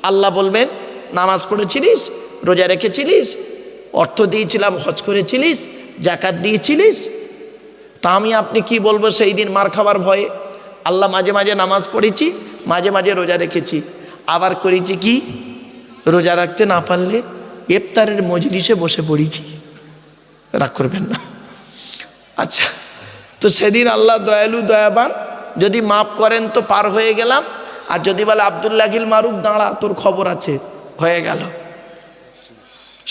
আল্লাহ বলবেন নামাজ পড়েছিলিস, রোজা রেখেছিলিস, অর্থ দিয়েছিলাম, হজ করেছিলিস, জাকাত দিয়েছিলিস? তা আমি আপনি কি বলবো সেই দিন মার খাবার ভয়ে? আল্লাহ মাঝে মাঝে নামাজ পড়েছি, মাঝে মাঝে রোজা রেখেছি, আবার করেছি কি রোজা রাখতে না পারলে ইফতারের মজলিসে বসে পড়েছি। রাগ করবেন না। আচ্ছা, তো সেদিন আল্লাহ দয়ালু দয়াবান, যদি মাফ করেন তো পার হয়ে গেলাম, আর যদি বলে আব্দুল্লাহিল মারুফ দাঁড়া তোর খবর আছে, হয়ে গেল,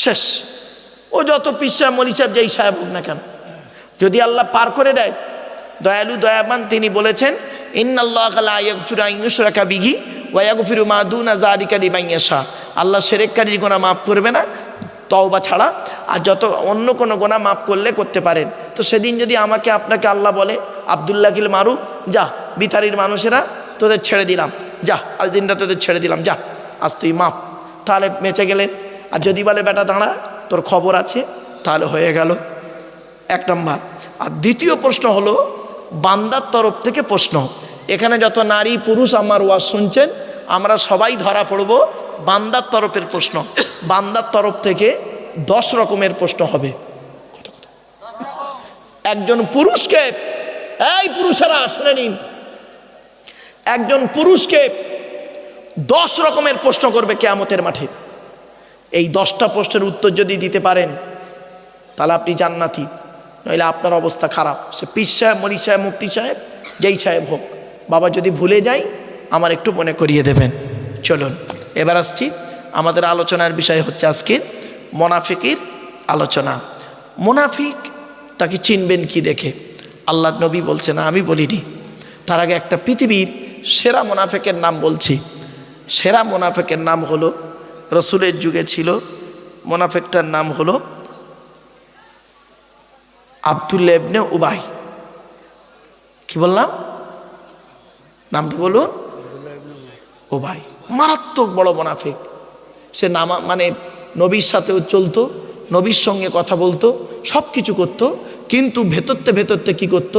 শেষ। ও যত পীর সাহেব মলি সাহেব যেই সাহেব হোক না কেন, যদি আল্লাহ পার করে দেয়, দয়ালু দয়াবান তিনি বলেছেন ইন্নাল্লাহা লা ইয়াগফিরু আন ইউশরাকা বিহি ওয়া ইয়াগফিরু মা দুনা যালিকা লিমান ইয়াশা। আল্লাহ শিরককারীর গুনাহ মাফ করবে না তওবা ছাড়া, আর যত অন্য কোনো গুনাহ মাফ করলে করতে পারেন। তো সেদিন যদি আমাকে আপনাকে আল্লাহ বলে আব্দুল্লাহিল মারুফ যা, বিতারির মানুষেরা তোদের ছেড়ে দিলাম, যা আজ দিনটা তোদের ছেড়ে দিলাম, যা আজ তুই মাফ, তাহলে বেঁচে গেলেন। আর যদি বলে বেটা দাঁড়া তোর খবর আছে, তাহলে হয়ে গেল, এক নম্বর। আর দ্বিতীয় প্রশ্ন হলো বান্দার তরফ থেকে প্রশ্ন। এখানে যত নারী পুরুষ আমার ওয়াজ শুনছেন, আমরা সবাই ধরা পড়ব বান্দার তরফের প্রশ্ন। বান্দার তরফ থেকে 10 রকমের প্রশ্ন হবে। একজন পুরুষকে, এই পুরুষেরা শুনে নিন, একজন পুরুষকে 10 রকমের প্রশ্ন করবে কিয়ামতের মাঠে। এই 10টা প্রশ্নের উত্তর যদি দিতে পারেন তাহলে আপনি জান্নাতি, নইলে আপনার অবস্থা খারাপ। সে পীর সাহেব, মলি সাহেব, মুফতি সাহেব, যেই সাহেব হোক। বাবা যদি ভুলে যাই আমার একটু মনে করিয়ে দেবেন। চলুন এবার আসছি, আমাদের আলোচনার বিষয় হচ্ছে আজকে মুনাফিকের আলোচনা। মুনাফিক তাকে চিনবেন কি দেখে? আল্লাহর নবী বলছে না, আমি বলিনি। তার আগে একটা পৃথিবীর সেরা মুনাফিকের নাম বলছি। সেরা মুনাফিকের নাম হলো, রসুলের যুগে ছিল, মুনাফিকটার নাম হলো আব্দুল্লাহ ইবনে উবাই। কি বললাম? নামটা বলুন, উবাই। মারাত্মক বড় মুনাফিক। সে মানে নবীর সাথেও চলতো, নবীর সঙ্গে কথা বলতো, সব কিছু করতো, কিন্তু ভেতরতে ভেতরতে কি করত?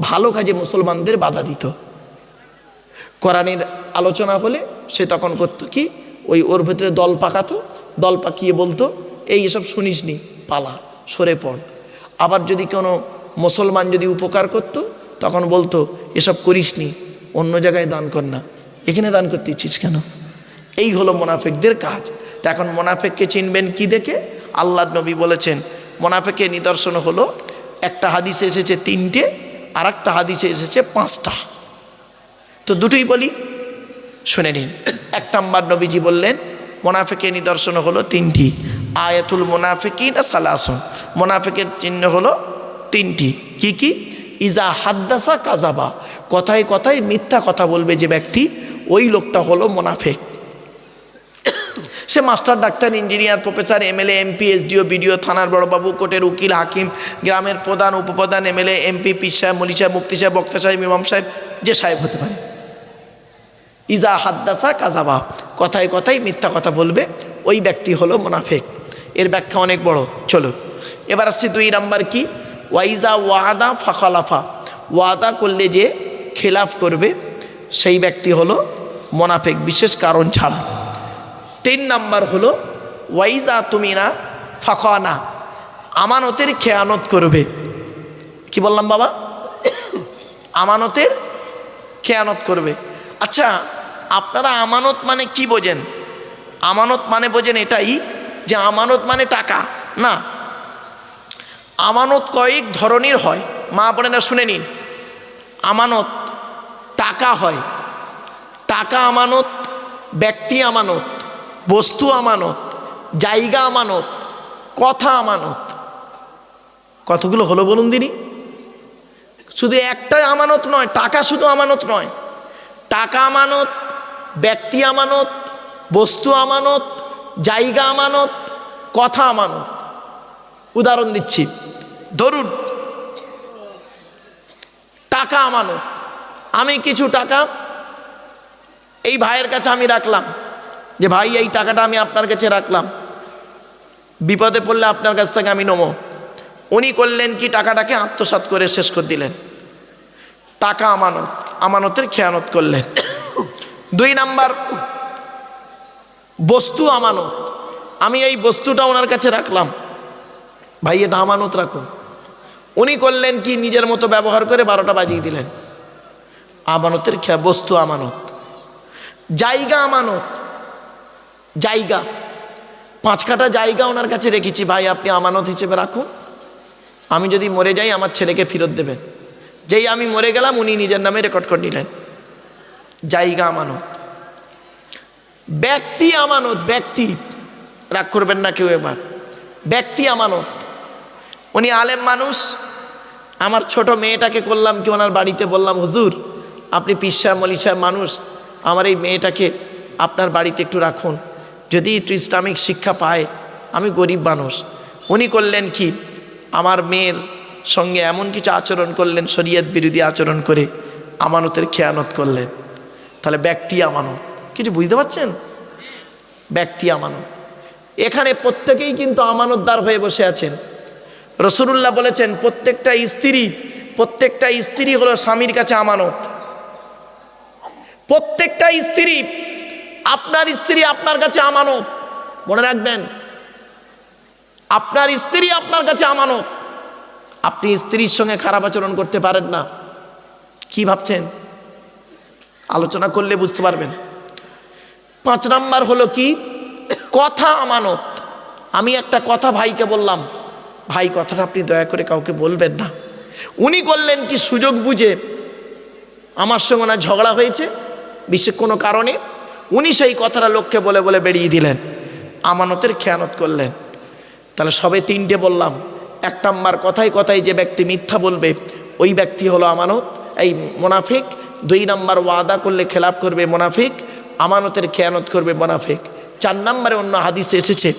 ভালো কাজে মুসলমানদের বাধা দিত। কোরআনের আলোচনা হলে সে তখন করতো কি, ওর ভেতরে দল পাকাতো, দল পাকিয়ে বলতো এই এসব শুনিসনি, পালা, সরে পড়। আবার যদি কোনো মুসলমান যদি উপকার করত, তখন বলতো এসব করিসনি, অন্য জায়গায় দান কর না, এখানে দান করতে ইচ্ছিস কেন? এই হলো মুনাফিকদের কাজ। তা এখন মুনাফিককে চিনবেন কি দেখে? আল্লাহর নবী বলেছেন মুনাফিকের নিদর্শন হলো, একটা হাদিসে এসেছে 3টে, আর একটা হাদিসে এসেছে 5টা। তো দুটোই বলি, শুনে নিন। 1 নম্বর নবীজি বললেন মুনাফিকের নিদর্শন হলো 3টি। আয়াতুল মুনাফিকিন সালাসুন, মুনাফিকের চিহ্ন হলো 3টি। কি কি? ইজা হাদ্দাসা কাযাবা, কথায় কথায় মিথ্যা কথা বলবে যে ব্যক্তি, ওই লোকটা হলো মুনাফিক। সে master, doctor, engineer, professor, MLA, MP, SDO, BDO, থানার বড়বাবু, কোর্টের উকিল, হাকিম, গ্রামের প্রধান, উপপ্রধান, এমএলএ, এমপি, পীর সাহেব, মলি সাহেব, মুফতি সাহেব, বক্তা সাহেব, ইমাম সাহেব, যে সাহেব হতে পারে। ইজা হাদ্দাসা কাযাবা, কথায় কথায় মিথ্যা কথা বলবে, ওই ব্যক্তি হলো মুনাফিক। এর ব্যাখ্যা অনেক বড়। চলো এবার আসছি 2 নাম্বার কি? ওয়াইজা ওয়াদা ফাখালাফা, ওয়াদা করলে যে খেলাফ করবে সেই ব্যক্তি হলো মুনাফিক, বিশেষ কারণ ছাড়া। 3 নাম্বার হলো ওয়াইজা তুমিনা ফাখানা, আমানতের খেয়ানত করবে। কি বললাম বাবা? আমানতের খেয়ানত করবে। আচ্ছা, আপনারা আমানত মানে কি বোঝেন? আমানত মানে বোঝেন এটাই যে আমানত মানে টাকা না। আমানত কয়েক ধরনের হয়, মা বোনেরা শুনে নিন। আমানত টাকা হয়, টাকা আমানত, ব্যক্তি আমানত, বস্তু আমানত, জায়গা আমানত, কথা আমানত। কতগুলো হলো বলুন দিনি? শুধু একটাই আমানত নয়, টাকা শুধু আমানত নয়, টাকা আমানত, ব্যক্তি আমানত, বস্তু আমানত, জায়গা আমানত, কথা আমানত। উদাহরণ দিচ্ছি, ধরুন টাকা আমানত। আমি কিছু টাকা এই ভাইয়ের কাছে আমি রাখলাম, যে ভাই এই টাকাটা আমি আপনার কাছে রাখলাম, বিপদে পড়লে আপনার কাছ থেকে আমি নেবো। উনি করলেন কি, টাকাটাকে আত্মসাৎ করে শেষ করে দিলেন। টাকা আমানত, আমানতের খেয়ানত করলেন। 2 নাম্বার, বস্তু আমানত, আমি এই বস্তুটা ওনার কাছে রাখলাম, ভাই এটা আমানত রাখুন। উনি করলেন কি, নিজের মতো ব্যবহার করে 12টা বাজিয়ে দিলেন। আমানতের বস্তু আমানত। জায়গা আমানত, জায়গা 5 কাঠা জায়গা ওনার কাছে রেখেছি, ভাই আপনি আমানত হিসেবে রাখুন, আমি যদি মরে যাই আমার ছেলেকে ফেরত দেবেন। যেই আমি মরে গেলাম উনি নিজের নামে রেকর্ড করে নিলেন। জায়গা আমানত। ব্যক্তি আমানত, ব্যক্তি, রাগ করবেন না কেউ এবার, ব্যক্তি আমানত। উনি আলেম মানুষ, আমার ছোট মেয়েটাকে করলাম কি ওনার বাড়িতে, বললাম হুজুর আপনি পীর সাহেব মলি সাহেব মানুষ, আমার এই মেয়েটাকে আপনার বাড়িতে একটু রাখুন, যদি একটু ইসলামিক শিক্ষা পায়, আমি গরিব মানুষ। উনি করলেন কি, আমার মেয়ের সঙ্গে এমন কিছু আচরণ করলেন, শরীয়ত বিরোধী আচরণ করে আমানতের খেয়ানত করলেন। তাহলে ব্যক্তি আমানত, কিছু বুঝতে পারছেন? ব্যক্তি আমানত। এখানে প্রত্যেকেই কিন্তু আমানতদার হয়ে বসে আছেন। রাসূলুল্লাহ বলেছেন প্রত্যেকটা স্ত্রী হলো স্বামীর কাছে আমানত। প্রত্যেকটা স্ত্রী, আপনার স্ত্রী আপনার কাছে আমানত, মনে রাখবেন, আপনার স্ত্রী আপনার কাছে আমানত। আপনি স্ত্রীর সঙ্গে খারাপ আচরণ করতে পারেন না। কি ভাবছেন? আলোচনা করলে বুঝতে পারবেন। 5 নাম্বার হলো কি, কথা আমানত। আমি একটা কথা ভাইকে বললাম, ভাই কথাটা আপনি দয়া করে কাউকে বলবেন না। উনি করলেন কি, সুযোগ বুঝে, আমার সঙ্গে ওনার ঝগড়া হয়েছে বিশেষ কোনো কারণে, উনি সেই কথাটা লোককে বলে বলে বেরিয়ে দিলেন, আমানতের খেয়ানত করলেন। তাহলে সবে 3টে বললাম। 1 নাম্বার, কথায় কথায় যে ব্যক্তি মিথ্যা বলবে ওই ব্যক্তি হলো আমানত, এই মুনাফিক। 2 নাম্বার, ওয়াদা করলে খেলাপ করবে মুনাফিক, আমানতের খেয়ানত করবে মুনাফিক। 4 নাম্বারে অন্য হাদিসে এসেছে,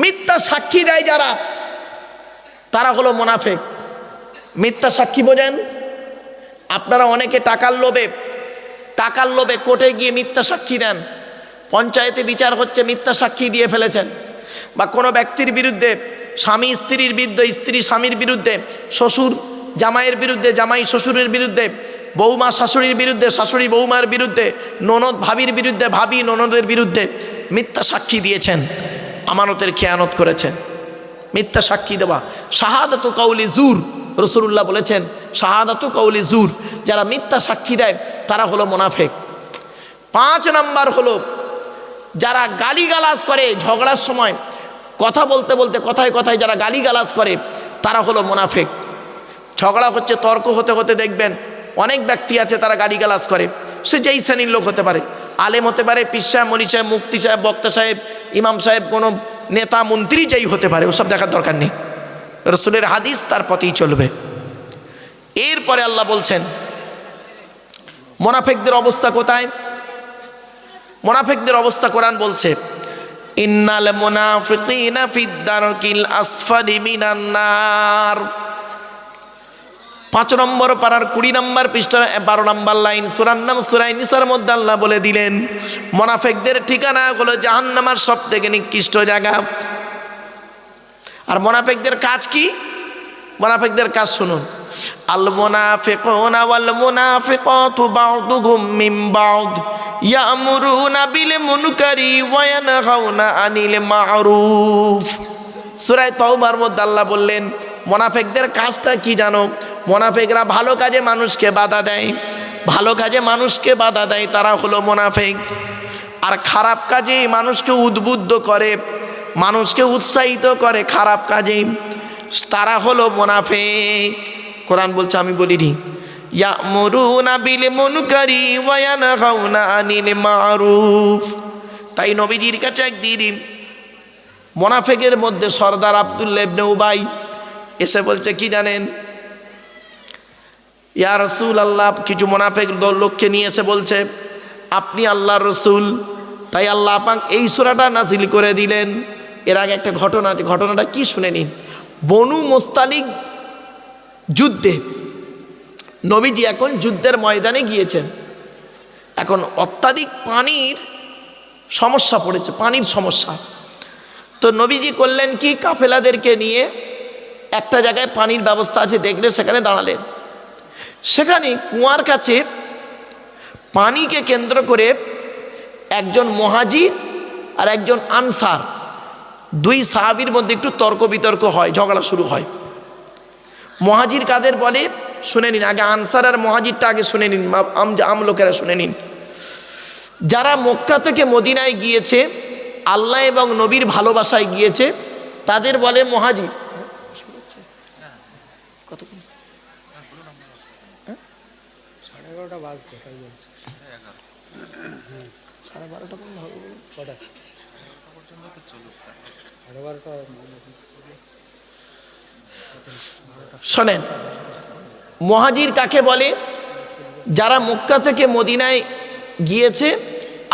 মিথ্যা সাক্ষী দেয় যারা, তারা হলো মুনাফিক। মিথ্যা সাক্ষী বোঝেন? আপনারা অনেকে টাকার লোভে কোর্টে গিয়ে মিথ্যা সাক্ষী দেন, পঞ্চায়েতে বিচার হচ্ছে মিথ্যা সাক্ষী দিয়ে ফেলেছেন, বা কোনো ব্যক্তির বিরুদ্ধে, স্বামী স্ত্রীর বিরুদ্ধে, স্ত্রী স্বামীর বিরুদ্ধে, শ্বশুর জামাইয়ের বিরুদ্ধে, জামাই শ্বশুরের বিরুদ্ধে, বৌমা শাশুড়ির বিরুদ্ধে, শাশুড়ি বৌমার বিরুদ্ধে, ননদ ভাবির বিরুদ্ধে, ভাবি ননদের বিরুদ্ধে মিথ্যা সাক্ষী দিয়েছেন, আমানতের খেয়ানত করেছেন। মিথ্যা সাক্ষী দেওয়া শাহাদাতু কাউলি জুর, রাসূলুল্লাহ বলেছেন শাহাদাতু কাউলি জুর, যারা মিথ্যা সাক্ষী দেয় তারা হলো মুনাফিক। 5 নাম্বার হলো যারা গালিগালাজ করে, ঝগড়ার সময় কথা বলতে বলতে কথায় কথায় যারা গালিগালাজ করে তারা হলো মুনাফিক। ঝগড়া হচ্ছে, তর্ক হতে হতে দেখবেন অনেক ব্যক্তি আছে তারা গালিগালাজ করে, সে যেই শ্রেণীর লোক হতে পারে, আলেম হতে পারে, পীর সাহেব মনি সাহেব, মুফতি সাহেব, বক্তা সাহেব, ইমাম সাহেব, কোনো নেতা মন্ত্রী যেই হতে পারে, ওসব দেখার দরকার নেই। রাসূলের হাদিস তার পথেই চলবে। এরপরে আল্লাহ বলছেন মুনাফিকদের অবস্থা কোথায়? মুনাফিকদের অবস্থা কোরআন বলছে, ইন্নাল মুনাফিকিনা ফিদ দারকিল আসফালি মিনান নার। 5 নম্বর পারার 20 নম্বর পৃষ্ঠা 12 নম্বর লাইন, সূরার নাম সূরা নিসার মধ্যে আল্লাহ বলে দিলেন মুনাফিকদের ঠিকানা হলো জাহান্নামের সবথেকে নিকৃষ্ট জায়গা। আর মুনাফিকদের কাজ কি? মুনাফিকদের কাজ শুনুন, আল মুনাফিকুনা ওয়াল মুনাফিকাতু বা'দুহুম মিন বা'দ ইয়ামুরুনা বিল মুনকারি ওয়া ইয়ানহাউনা আনিল মা'রুফ। সূরা তাওবার মধ্যে আল্লাহ বললেন মুনাফিকদের কাজটা কি জানো? মুনাফিকরা ভালো কাজে মানুষকে বাধা দেয়, ভালো কাজে মানুষকে বাধা দেয়, তারা হলো মুনাফিক। আর খারাপ কাজে মানুষকে উদ্বুদ্ধ করে, মানুষকে উৎসাহিত করে খারাপ কাজে, তারা হলো মুনাফিক। কোরআন বলছে, আমি বলিনি, ইয়ামুরুনা বিল মুনকারি ওয়া ইয়ানহাউনা আনিল মা'রুফ। তাই নবীজির কাছে একদিন মুনাফিকের মধ্যে সরদার আব্দুল্লাহ ইবনে উবাই এসে বলছে কি জানেন, ইয়া রাসূলুল্লাহ, কিছু মুনাফিক লোককে নিয়ে এসে বলছে আপনি আল্লাহর রাসূল। তাই আল্লাহ পাক এই সূরাটা নাজিল করে দিলেন। এর আগে একটা ঘটনা আছে, ঘটনাটা কি শুনে নিন। বনু মুস্তালিক যুদ্ধে নবীজি এখন যুদ্ধের ময়দানে গিয়েছেন, এখন অত্যাধিক পানির সমস্যা পড়েছে, পানির সমস্যা। তো নবীজি করলেন কি, কাফেলাদেরকে নিয়ে একটা জায়গায় পানির ব্যবস্থা আছে দেখলে সেখানে দাঁড়ালেন। সেখানে কুয়ার কাছে পানিকে কেন্দ্র করে একজন মুহাজির আর একজন আনসার, দুই সাহাবীর মধ্যে একটু তর্ক বিতর্ক হয়, ঝগড়া শুরু হয়। মুহাজির কাদের বলে শুনে নিন, আগে আনসার আর মুহাজিরটা আগে শুনে নিন, আম লোকেরা শুনে নিন। যারা মক্কা থেকে মদিনায় গিয়েছে, আল্লাহ এবং নবীর ভালোবাসায় গিয়েছে, তাদের বলে মুহাজির। শোনেন, মুহাজির কাকে বলে? যারা মক্কা থেকে মদিনায় গিয়েছে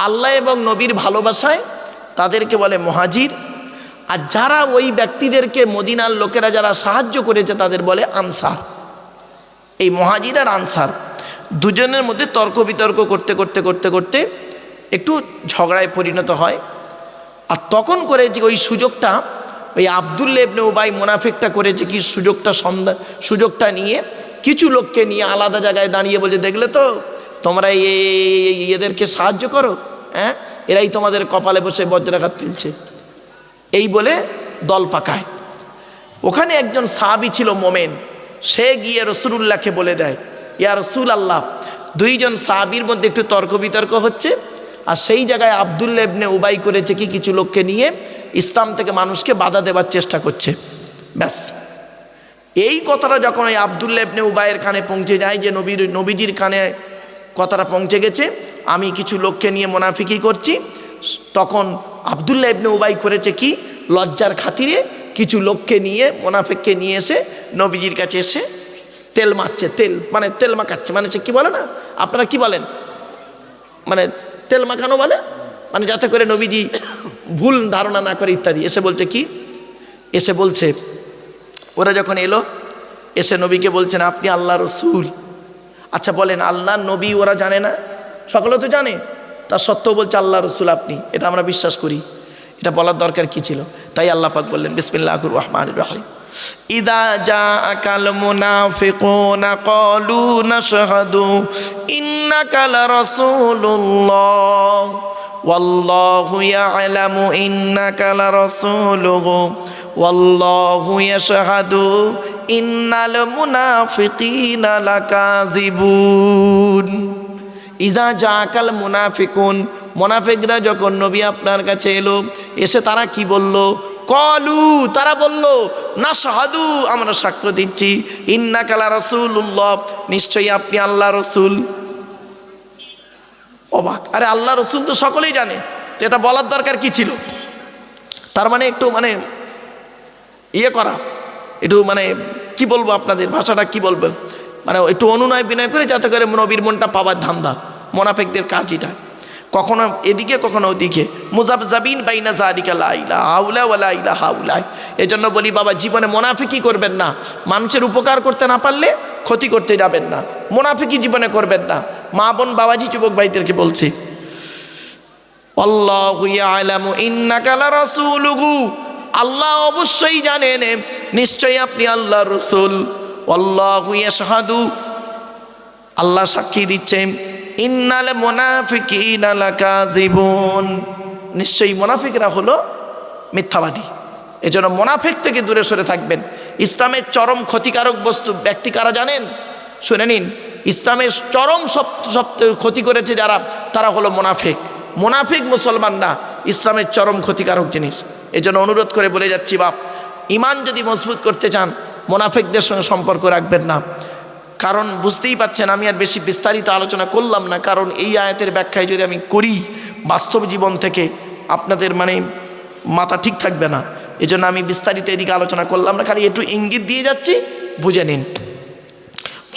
আল্লাহ এবং নবীর ভালোবাসায়, তাদেরকে বলে মুহাজির। আর যারা ওই ব্যক্তিদেরকে, মদিনার লোকেরা যারা সাহায্য করেছে, তাদের বলে আনসার। এই মুহাজির আর আনসার দুজনের মধ্যে তর্ক বিতর্ক করতে করতে করতে করতে একটু ঝগড়ায় পরিণত হয়। আর তখন করেছে ওই সুযোগটা, ওই আব্দুল্লাহ ইবনে উবাই মুনাফিকটা করেছে কি, সুযোগটা নিয়ে কিছু লোককে নিয়ে আলাদা জায়গায় দাঁড়িয়ে বলছে, দেখলে তো তোমরা এদেরকে সাহায্য করো, হ্যাঁ, এরাই তোমাদের কপালে বসে বজ্রাঘাত ফেলছে, এই বলে দল পাকায়। ওখানে একজন সাহাবী ছিল মোমেন, সে গিয়ে রাসূলুল্লাহকে বলে দেয়, ইয়া রাসূলুল্লাহ, দুইজন সাহাবীর মধ্যে একটু তর্ক বিতর্ক হচ্ছে, আর সেই জায়গায় আব্দুল্লাহ ইবনে উবাই করেছে কি, কিছু লোককে নিয়ে ইসলাম থেকে মানুষকে বাধা দেওয়ার চেষ্টা করছে। ব্যাস, এই কথাটা যখন ওই আব্দুল্লাহ ইবনে উবাইয়ের কানে পৌঁছে যায়, যে নবীজির কানে কথাটা পৌঁছে গেছে, আমি কিছু লোককে নিয়ে মুনাফিকি করছি, তখন আব্দুল্লাহ ইবনে উবাই করেছে কি, লজ্জার খাতিরে কিছু লোককে নিয়ে, মুনাফিককে নিয়ে এসে নবীজির কাছে এসে তেল মারছে, তেল মানে তেল মাখাচ্ছে, মানে সে কি বলে না, আপনারা কি বলেন, মানে তেল মাখানো বলে, মানে যাতে করে নবীজি ভুল ধারণা না করে ইত্যাদি। এসে বলছে কি, এসে বলছে, ওরা যখন এলো, এসে নবীকে বলছেন, আপনি আল্লাহ রসুল। আচ্ছা বলেন, আল্লাহ নবী ওরা জানে না? সকলে তো জানে, তা সত্ত্বেও বলছে আল্লাহ রসুল আপনি, এটা আমরা বিশ্বাস করি। এটা বলার দরকার কি ছিল? তাই আল্লাহ পাক বললেন, বিসমিল্লাহির রহমানির রহিম, ইদা জাআকাল মুনাফিকুনা ক্বালু নাশহাদু ইন্নাকা লারাসূলুল্লাহ ওয়াল্লাহু ইয়ালামু ইন্নাকা লারাসূলুহু ওয়াল্লাহু ইয়াশহাদু ইন্নাল মুনাফিকিনা লাকাযিবুন। ইদা জাআকাল মুনাফিকুন, মুনাফিকরা যখন নবী আপনার কাছে এলো, এসে তারা কি বলল? কলু, তারা বলল, নাশহাদু, আমরা সাক্ষ্য দিচ্ছি, ইন্নাকা লারাসূলুল্লাহ, নিশ্চয়ই আপনি আল্লাহ রসুল। অবাক, আরে আল্লাহ রসুল তো সকলেই জানে, তো এটা বলার দরকার কি ছিল? তার মানে একটু মানে ইয়ে করা, একটু মানে কি বলবো, আপনাদের ভাষাটা কি বলবেন, মানে একটু অনুনয় বিনয় করে যাতে করে নবীর মনটা পাওয়ার ধান্দা। মুনাফিকদের কাজ এটা, কখনো এদিকে কখনো ওদিকে, মুযাবযাবিন বাইনা যালিকা লা ইলাহা হাউলা ওয়ালা ইলাহা হাউলা। এজন্য বলি বাবা, জীবনে মুনাফিকি করবেন না। মানুষের উপকার করতে না পারলে ক্ষতি করতে যাবেন না, মুনাফিকি জীবনে করবেন না। মা বোন বাবাজি যুবক ভাইদেরকে বলছি, আল্লাহু ইয়ালামু ইন্নাকা লারাসূলুহু, আল্লাহ অবশ্যই জানেন, নিশ্চয়ই আপনি আল্লাহর রাসূল। আল্লাহু ইয়াশহাদু, আল্লাহ সাক্ষী দিচ্ছেন, ইন্নাল মুনাফিকিনা লাকাযিবুন, নিশ্চয়ই মুনাফিকরা হলো মিথ্যাবাদী। এজন্য মুনাফিক থেকে দূরে সরে থাকবেন। ইসলামের চরম ক্ষতিকারক বস্তু ব্যক্তি কারা জানেন? শুনে নিন, ইসলামের চরম সবচেয়ে ক্ষতি করেছে যারা, তারা হলো মুনাফিক। মুনাফিক মুসলমান না, ইসলামের চরম ক্ষতিকারক জিনিস। এজন্য অনুরোধ করে বলে যাচ্ছি, বাপ, ইমান যদি মজবুত করতে চান, মুনাফিকদের সঙ্গে সম্পর্ক রাখবেন না। কারণ বুঝতেই পাচ্ছেন, আমি আর বেশি বিস্তারিত আলোচনা করলাম না, কারণ এই আয়াতের ব্যাখ্যায় যদি আমি করি বাস্তব জীবন থেকে, আপনাদের মানে মাথা ঠিক থাকবে না। এজন্য আমি বিস্তারিত এদিকে আলোচনা করলাম না, খালি একটু ইঙ্গিত দিয়ে যাচ্ছি, বুঝে নিন।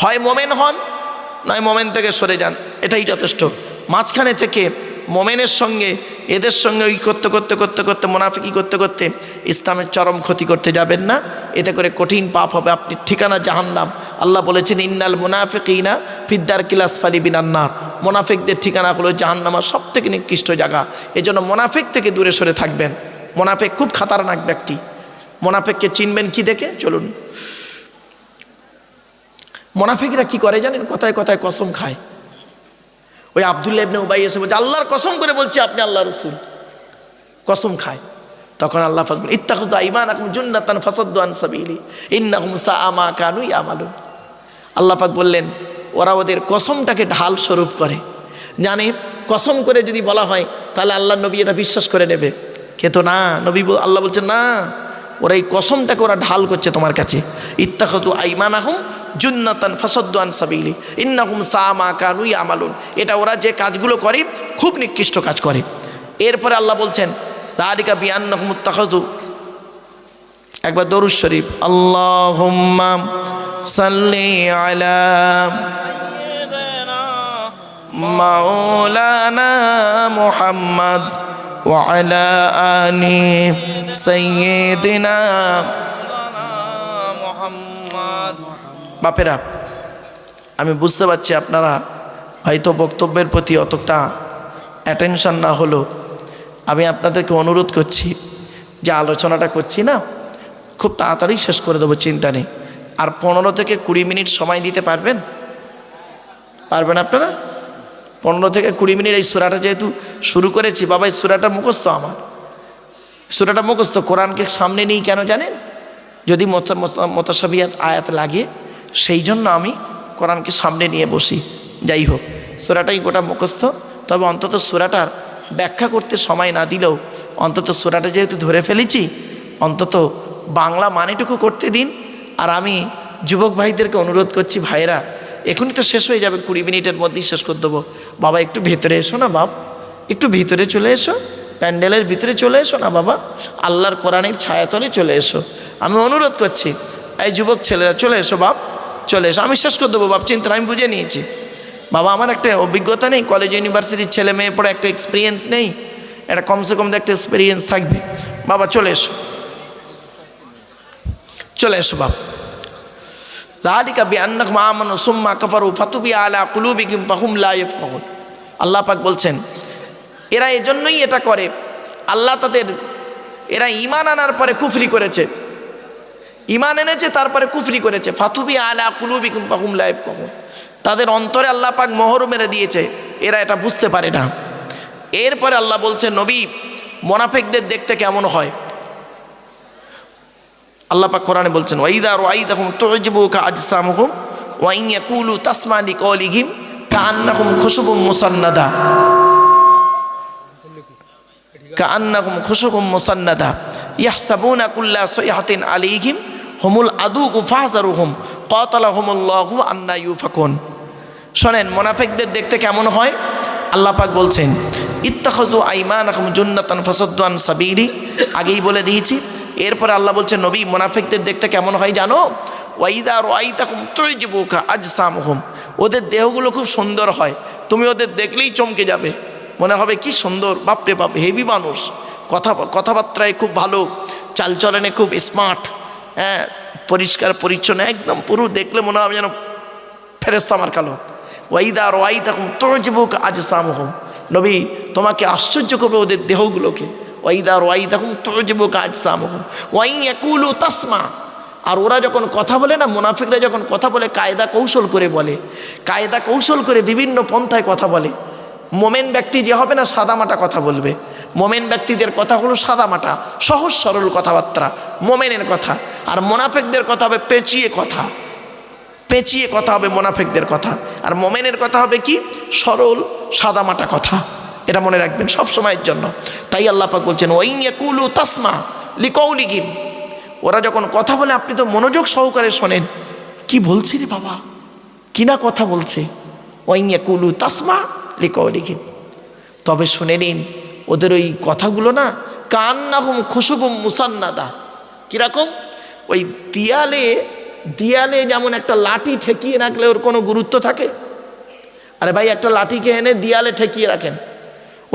হয় মোমেন হন, নয় মোমেন থেকে সরে যান, এটাই যথেষ্ট। মাঝখানে থেকে মোমেনের সঙ্গে এদের সঙ্গে ওই করতে করতে করতে করতে মুনাফিকি করতে করতে ইসলামের চরম ক্ষতি করতে যাবেন না, এতে করে কঠিন পাপ হবে, আপনি ঠিকানা জাহান্নাম। আল্লাহ বলেছেন, ইন্নাল মুনাফিকিনা ফিদ-দারকিল আসফালি মিনান নার, মুনাফিকদের ঠিকানা হলো জাহান্নামের সবথেকে নিকৃষ্ট জায়গা। এজন্য মুনাফিক থেকে দূরে সরে থাকবেন। মুনাফিক খুব খাতারনাক ব্যক্তি। মুনাফিককে চিনবেন কি দেখে? চলুন, মুনাফিকরা কি করে জানেন? কথায় কথায় কসম খায়। ওই আব্দুল্লাহ ইবনে উবাই এসে বলছে, আল্লাহর কসম করে বলছি আপনি আল্লাহ রসুল, কসম খায়। তখন আল্লাহ পাক বলেন, ইত্তাখাযু আইমানাকুম জুন্নাতান ফাসাদ্দু আন সাবিলি ইন্নাহুম সাআ মা কানু ইয়ামালুন। আল্লাহ পাক বললেন, ওরা ওদের কসমটাকে ঢাল স্বরূপ করে, জানে কসম করে যদি বলা হয় তাহলে আল্লাহ নবী এটা বিশ্বাস করে নেবে, কিন্তু না, নবী আল্লাহ বলছেন না, ওরা এই কসমটাকে ওরা ঢাল করছে তোমার কাছে। ইত্তাখাযু আইমানাহুম জুন্নাতান ফাসাদ্দু আন সাবিলি ইন্নাহুম সাআ মা কানু ইয়ামালুন। এটা ওরা যে কাজগুলো করে খুব নিকৃষ্ট কাজ করে। এরপরে আল্লাহ বলছেন, যালিকা বিআন্নাহুম ইত্তাখাযু, একবার দরুদ শরীফ, আল্লাহুম্মা সাল্লি আলা মাওলানা মুহাম্মদ ওয়া আলা আলি সাইয়্যিদিনা মুহাম্মদ। বাপেরা, আমি বুঝতে পারছি আপনারা হয়তো বক্তব্যের প্রতি অতটা অ্যাটেনশন না হলো, আমি আপনাদেরকে অনুরোধ করছি যে আলোচনাটা করছি না, খুব তাড়াতাড়ি শেষ করে দেবো, চিন্তা নেই। আর 15 থেকে 20 মিনিট সময় দিতে পারবেন? পারবেন আপনারা? 15 থেকে 20 মিনিট এই সূরাটা যেহেতু শুরু করেছি, বাবা এই সূরাটা মুখস্থ, আমার সূরাটা মুখস্থ। কোরআনকে সামনে নিই কেন জানেন? যদি মুতাশাবিহাত আয়াত লাগে, সেই জন্য আমি কোরআনকে সামনে নিয়ে বসি। যাই হোক, সূরাটাই গোটা মুখস্থ, তবে অন্তত সূরাটার ব্যাখ্যা করতে সময় না দিলেও অন্তত সূরাটা যেহেতু ধরে ফেলেছি, অন্তত বাংলা মানেটুকু করতে দিন। আর আমি যুবক ভাইদেরকে অনুরোধ করছি, ভাইরা এখনই তো শেষ হয়ে যাবে, 20 মিনিটের মধ্যেই শেষ করে দেবো। বাবা একটু ভেতরে এসো না, বাপ একটু ভিতরে চলে এসো, প্যান্ডেলের ভিতরে চলে এসো না বাবা, আল্লাহর কোরআনের ছায়াতলে চলে এসো, আমি অনুরোধ করছি। এই যুবক ছেলেরা চলে এসো বাপ, চলে এসো, আমি শেষ করে দেবো বাপ, চিন্তা আমি বুঝে নিয়েছি। বাবা আমার একটা অভিজ্ঞতা নেই, কলেজ ইউনিভার্সিটির ছেলে মেয়ে পড়ে একটা এক্সপিরিয়েন্স নেই, এটা কমসে কম একটা এক্সপিরিয়েন্স থাকবে। বাবা চলে এসো, চলে এসো বাপ। যালিকা বিআন্নাহুম আমানু সুম্মা কাফারু ফাতুবিয়া আলা কুলুবিহিম ফাহুম লা ইয়াফকাহুন। আল্লাহ পাক বলছেন, এরা এজন্যই এটা করে, আল্লাহ এরা ঈমান আনার পরে কুফরি করেছে, ঈমান এনেছে তারপরে কুফরি করেছে। ফাতুবিয়া আলা কুলুবিহিম ফাহুম লা ইয়াফকাহুন, তাদের অন্তরে আল্লাহ পাক মোহর মেরে দিয়েছে, এরা এটা বুঝতে পারে না। এরপরে আল্লাহ বলছেন, নবী মুনাফিকদের দেখতে কেমন হয়? আল্লাহ পাক কোরআনে বলছেন, ওয়াইদা রাআইতাহুম তু'জিবুকা আজসামুহুম ওয়া ইন ইয়াকুলু তাসমা লিকাওলিহিম কাআন্নাহুম খুশুবুম মুসান্নাদা ইয়াহসাবুনা কুল্লা সাইহাতিন আলাইহিম হুমুল আদু ফাহযারুহুম কাতালাহুমুল্লাহু আন্না ইউফাকুন। শোনেন মুনাফিকদের দেখতে কেমন হয়? আল্লাহ পাক বলছেন, ইত্তাখাযু আইমানাকুম জুন্নাতান ফাসাদ্দু আন সাবিলি, আগেই বলে দিয়েছি। এরপরে আল্লাহ বলছেন, নবী মুনাফিকদের দেখতে কেমন হয় জানো? ওয়াইদা রাআইতাহুম তু'জিবুকা আজসামুহুম, ওদের দেহগুলো খুব সুন্দর হয়, তুমি ওদের দেখলেই চমকে যাবে, মনে হবে কি সুন্দর, বাপরে বাপ, হেভি মানুষ, কথাবার্তায় খুব ভালো, চালচলনে খুব স্মার্ট, হ্যাঁ, পরিষ্কার পরিচ্ছন্ন, একদম পুরো দেখলে মনে হবে যেন ফেরেশতা মার্কা লোক। ওয়াইদা রাআইতাহুম তু'জিবুকা আজসামুহুম, নবী তোমাকে আশ্চর্য করবে ওদের দেহগুলোকে। ওয়াইদা রাআইতাহুম তু'জিবুকা আজসামুহুম ওয়া ইন ইয়াকুলু তাসমা, আর ওরা যখন কথা বলে না, মুনাফিকরা যখন কথা বলে কায়দা কৌশল করে বলে, কায়দা কৌশল করে বিভিন্ন পন্থায় কথা বলে। মোমেন ব্যক্তি যে হবে না, সাদামাটা কথা বলবে। মোমেন ব্যক্তিদের কথা হলো সাদামাটা, সহজ সরল কথাবার্তা, মোমেনের কথা। আর মুনাফিকদের কথা হবে পেঁচিয়ে কথা, পেঁচিয়ে কথা হবে মুনাফিকদের কথা। আর মোমেনের কথা হবে কি? সরল সাদামাটা কথা। এটা মনে রাখবেন সব সময়ের জন্য। তাই আল্লাহ পাক বলছেন, ওয়া ইন ইয়াকুলু তাসমা লিকাওলিহিম, ওরা যখন কথা বলে আপনি তো মনোযোগ সহকারে শোনেন, কি বলছে রে বাবা, কি না কথা বলছে। ওয়া ইন ইয়াকুলু তাসমা লিকাওলিহিম, তবে শুনে নিন ওদের ওই কথাগুলো না, কান্নাহুম খুশুবুম মুসান্নাদা, কিরকম? ওই দিয়ালে যেমন একটা লাঠি ঠেকিয়ে রাখলে ওর কোনো গুরুত্ব থাকে? আরে ভাই, একটা লাঠিকে এনে দিয়ালে ঠেকিয়ে রাখেন,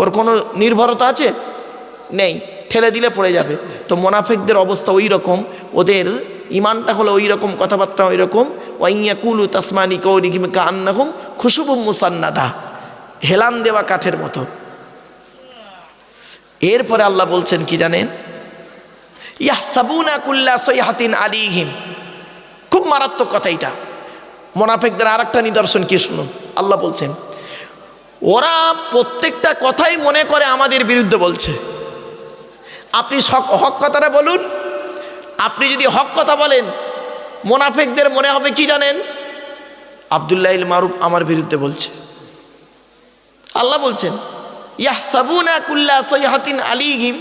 ওর কোনো নির্ভরতা আছে? নেই, ঠেলে দিলে পড়ে যাবে। তো মুনাফিকদের অবস্থা ওই রকম, ওদের ইমানটা হলো ওই রকম, কথাবার্তা ওই রকম। ওয়া ইন ইয়াকুলু তাসমা লিকাওলিহিম কাআন্নাহুম খুশুবুম মুসান্নাদা, হেলান দেওয়া কাঠের মতো। এরপরে আল্লাহ বলছেন কি জানেন? ইয়াহসাবুনা কুল্লা সাইহাতিন আলাইহিম, খুব মারাত্মক কথা এটা। মুনাফিকদের আরেকটা নিদর্শন কি শুনুন, আল্লাহ বলছেন, ওরা প্রত্যেকটা কথাই মনে করে আমাদের বিরুদ্ধে বলছে। আপনি হক কথাটা বলুন, আপনি যদি হক কথা বলেন মুনাফিকদের মনে হবে কি জানেন, আব্দুল্লাহ ইল মারুফ আমার বিরুদ্ধে বলছে। আল্লাহ বলছেন ইয়াহসাবুনা কুল্লা সাইহাতিন আলাইহিম,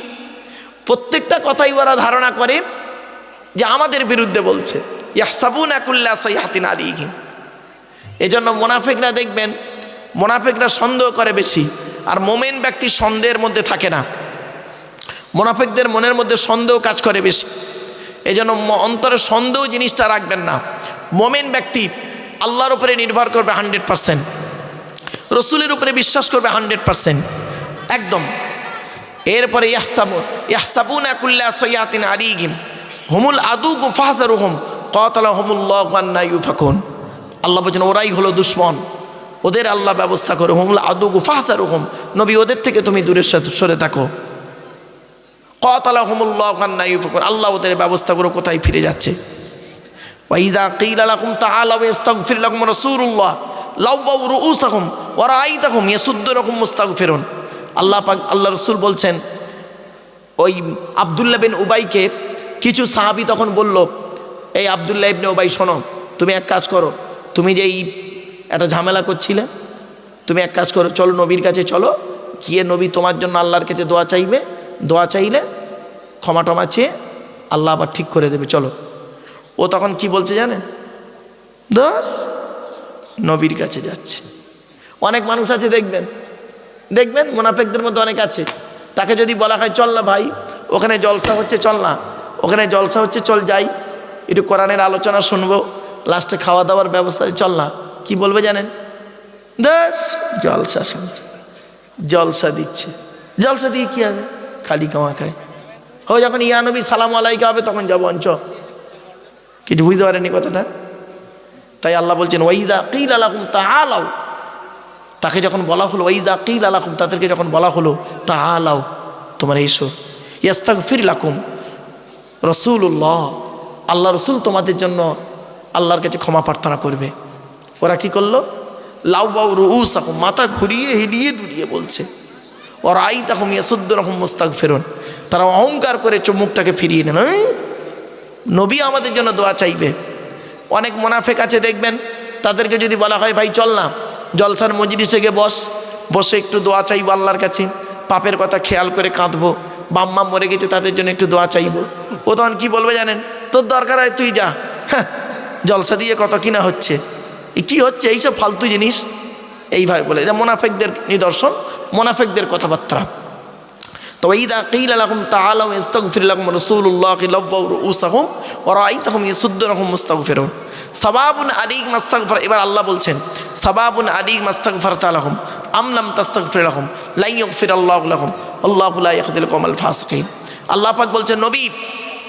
প্রত্যেকটা কথাই ওরা ধারণা করে যে আমাদের বিরুদ্ধে বলছে। ইয়াহসাবুনা কুল্লা সাইহাতিন আলাইহিম। এজন্য মুনাফিকরা দেখবেন, মুনাফিকরা সন্দেহ করে বেশি, আর মুমিন ব্যক্তি সন্দেহের মধ্যে থাকে না। মুনাফিকদের মনের মধ্যে সন্দেহ কাজ করে বেশি, এজন্য অন্তরে সন্দেহ জিনিসটা রাখবেন না। মুমিন ব্যক্তি আল্লাহর উপরে নির্ভর করবে 100%, রসুলের উপরে বিশ্বাস করবে 100% একদম। এরপরে ইয়াহসাবুনা কুল্লা সাইয়াতিন আলাইহিম হুমুল আদু ফাহজারুহুম কাতালাহুমুল্লাহু আন্না ইউফাকুন। আল্লাহ বলেন ওরাই হলো দুশমন, ওদের আল্লাহ ব্যবস্থা করে। হুমুল আদু ফাহজারুহুম, নবী ওদের থেকে তুমি দূরে সরে থাকো। কাতালাহুমুল্লাহু আন্না ইউফাকুন, আল্লাহ ওদের ব্যবস্থা করে কোথায় ফিরে যাচ্ছে। ওয়াইদা কিলা লাকুম তাআলাউ ইস্তাগফির লাকুম রাসূলুল্লাহ লাওয়াউ রুউসাকুম ওয়া রাআইতাকুম ইয়াসুদ্দুকুম মুস্তাগফিরুন। আল্লাহ পাক আল্লাহ রাসূল বলছেন, ওই আব্দুল্লাহ বিন উবাইকে কিছু সাহাবী তখন বলল, এই আব্দুল্লাহ ইবনে উবাই শোনো, তুমি এক কাজ করো, তুমি যে এই একটা ঝামেলা করছিলে, তুমি এক কাজ করো, চলো নবীর কাছে চলো, গিয়ে নবী তোমার জন্য আল্লাহর কাছে দোয়া চাইবে, দোয়া চাইলে ক্ষমা টমা চেয়ে আল্লাহ আবার ঠিক করে দেবে, চলো। ও তখন কি বলছে জানেন, নবীর কাছে যাচ্ছে। অনেক মানুষ আছে দেখবেন মুনাফিকদের মধ্যে অনেক আছে, তাকে যদি বলা হয় চল না ভাই ওখানে জলসা হচ্ছে, চল না ওখানে জলসা হচ্ছে, চল যাই একটু কোরআনের আলোচনা শুনবো, লাস্টে খাওয়া দাওয়ার ব্যবস্থা, চল না, কি বলবে জানেন, জলসা শুনছে, জলসা দিচ্ছে, জলসা দিয়ে কি হবে, খালি কামা খায়। ও যখন ইয়া নবী সালাম আলাইকা হবে তখন যাবো অঞ্চ, কিছু বুঝতে পারেনি কথাটা। তাই আল্লাহ বলছেন ওয়াইদা কিলা লাকুম তাআলাউ, তাকে যখন বলা হলো, ওয়াইদা কিলা লাকুম, তাদেরকে যখন বলা হলো তাআলাউ তোমরা এসো, ইস্তাগফির লাকুম রাসূলুল্লাহ, আল্লাহ রসুল তোমাদের জন্য আল্লাহর কাছে ক্ষমা প্রার্থনা করবে। ওরা কি করলো, লাওয়াউ রুউসাকুম, মাথা ঘুরিয়ে হিলিয়ে দুলিয়ে বলছে, ওরা রাআইতাকুম ইয়াসুদ্দুকুম মুস্তাগফিরুন, তারা অহংকার করে মুখটাকে ফিরিয়ে নেন, নবী আমাদের জন্য দোয়া চাইবে। অনেক মুনাফিক আছে দেখবেন, তাদেরকে যদি বলা হয় ভাই চল না জলসার মজলিসে গিয়ে বসে একটু দোয়া চাইবো আল্লাহর কাছে, পাপের কথা খেয়াল করে কাঁদবো, বাম্মা মরে গেছে তাদের জন্য একটু দোয়া চাইবো, ও তখন কি বলবে জানেন, তোর দরকার হয় তুই যা, হ্যাঁ জলসা দিয়ে কত কিনা হচ্ছে, কি হচ্ছে এইসব ফালতু জিনিস, এইভাবে বলে। এটা মুনাফিকদের নিদর্শন, মুনাফিকদের কথাবার্তা। তো ইদা কিলা লাকুম তাআলাউ ইস্তাগফির লাকুম রাসূলুল্লাহ লাওয়াউ রুউসাকুম ওয়া রাআইতাকুম ইয়াসুদ্দুকুম মুস্তাগফিরুন সাবাবুন আলাইহিম মাস্তাগফার। এবার আল্লাহ বলছেন সাবাবুন আলাইহিম মাস্তাগফারতা লাহুম আম লাম তাস্তাগফির লাহুম লা ইয়াগফিরাল্লাহু লাহুম আল্লাহু লা ইয়াহদিল কওমাল ফাসিকিন। আল্লাহ পাক বলছেন নবী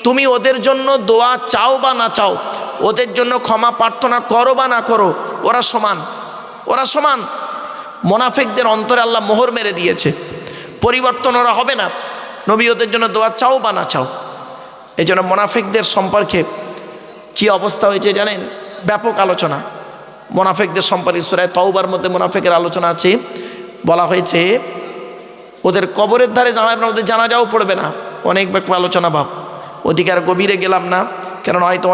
তুমি ওদের জন্য দোয়া চাও বা না চাও, ওদের জন্য ক্ষমা প্রার্থনা করো বা না করো, ওরা সমান, ওরা সমান। মুনাফিকদের অন্তরে আল্লাহ মোহর মেরে দিয়েছে, পরিবর্তন ওরা হবে না, নবী ওদের জন্য দোয়া চাও বা না চাও। এই জন্য মুনাফিকদের সম্পর্কে কি অবস্থা হয়েছে জানেন, ব্যাপক আলোচনা মুনাফিকদের সম্পর্কে। সূরা তাওবার মধ্যে মুনাফিকের আলোচনা আছে, বলা হয়েছে ওদের কবরের ধারে দাঁড়াবে না, ওদের জানাজাও পড়বে না, অনেক ব্যাপক আলোচনা ভাব, ওদিকে আর গভীরে গেলাম না, কারণ হয়তো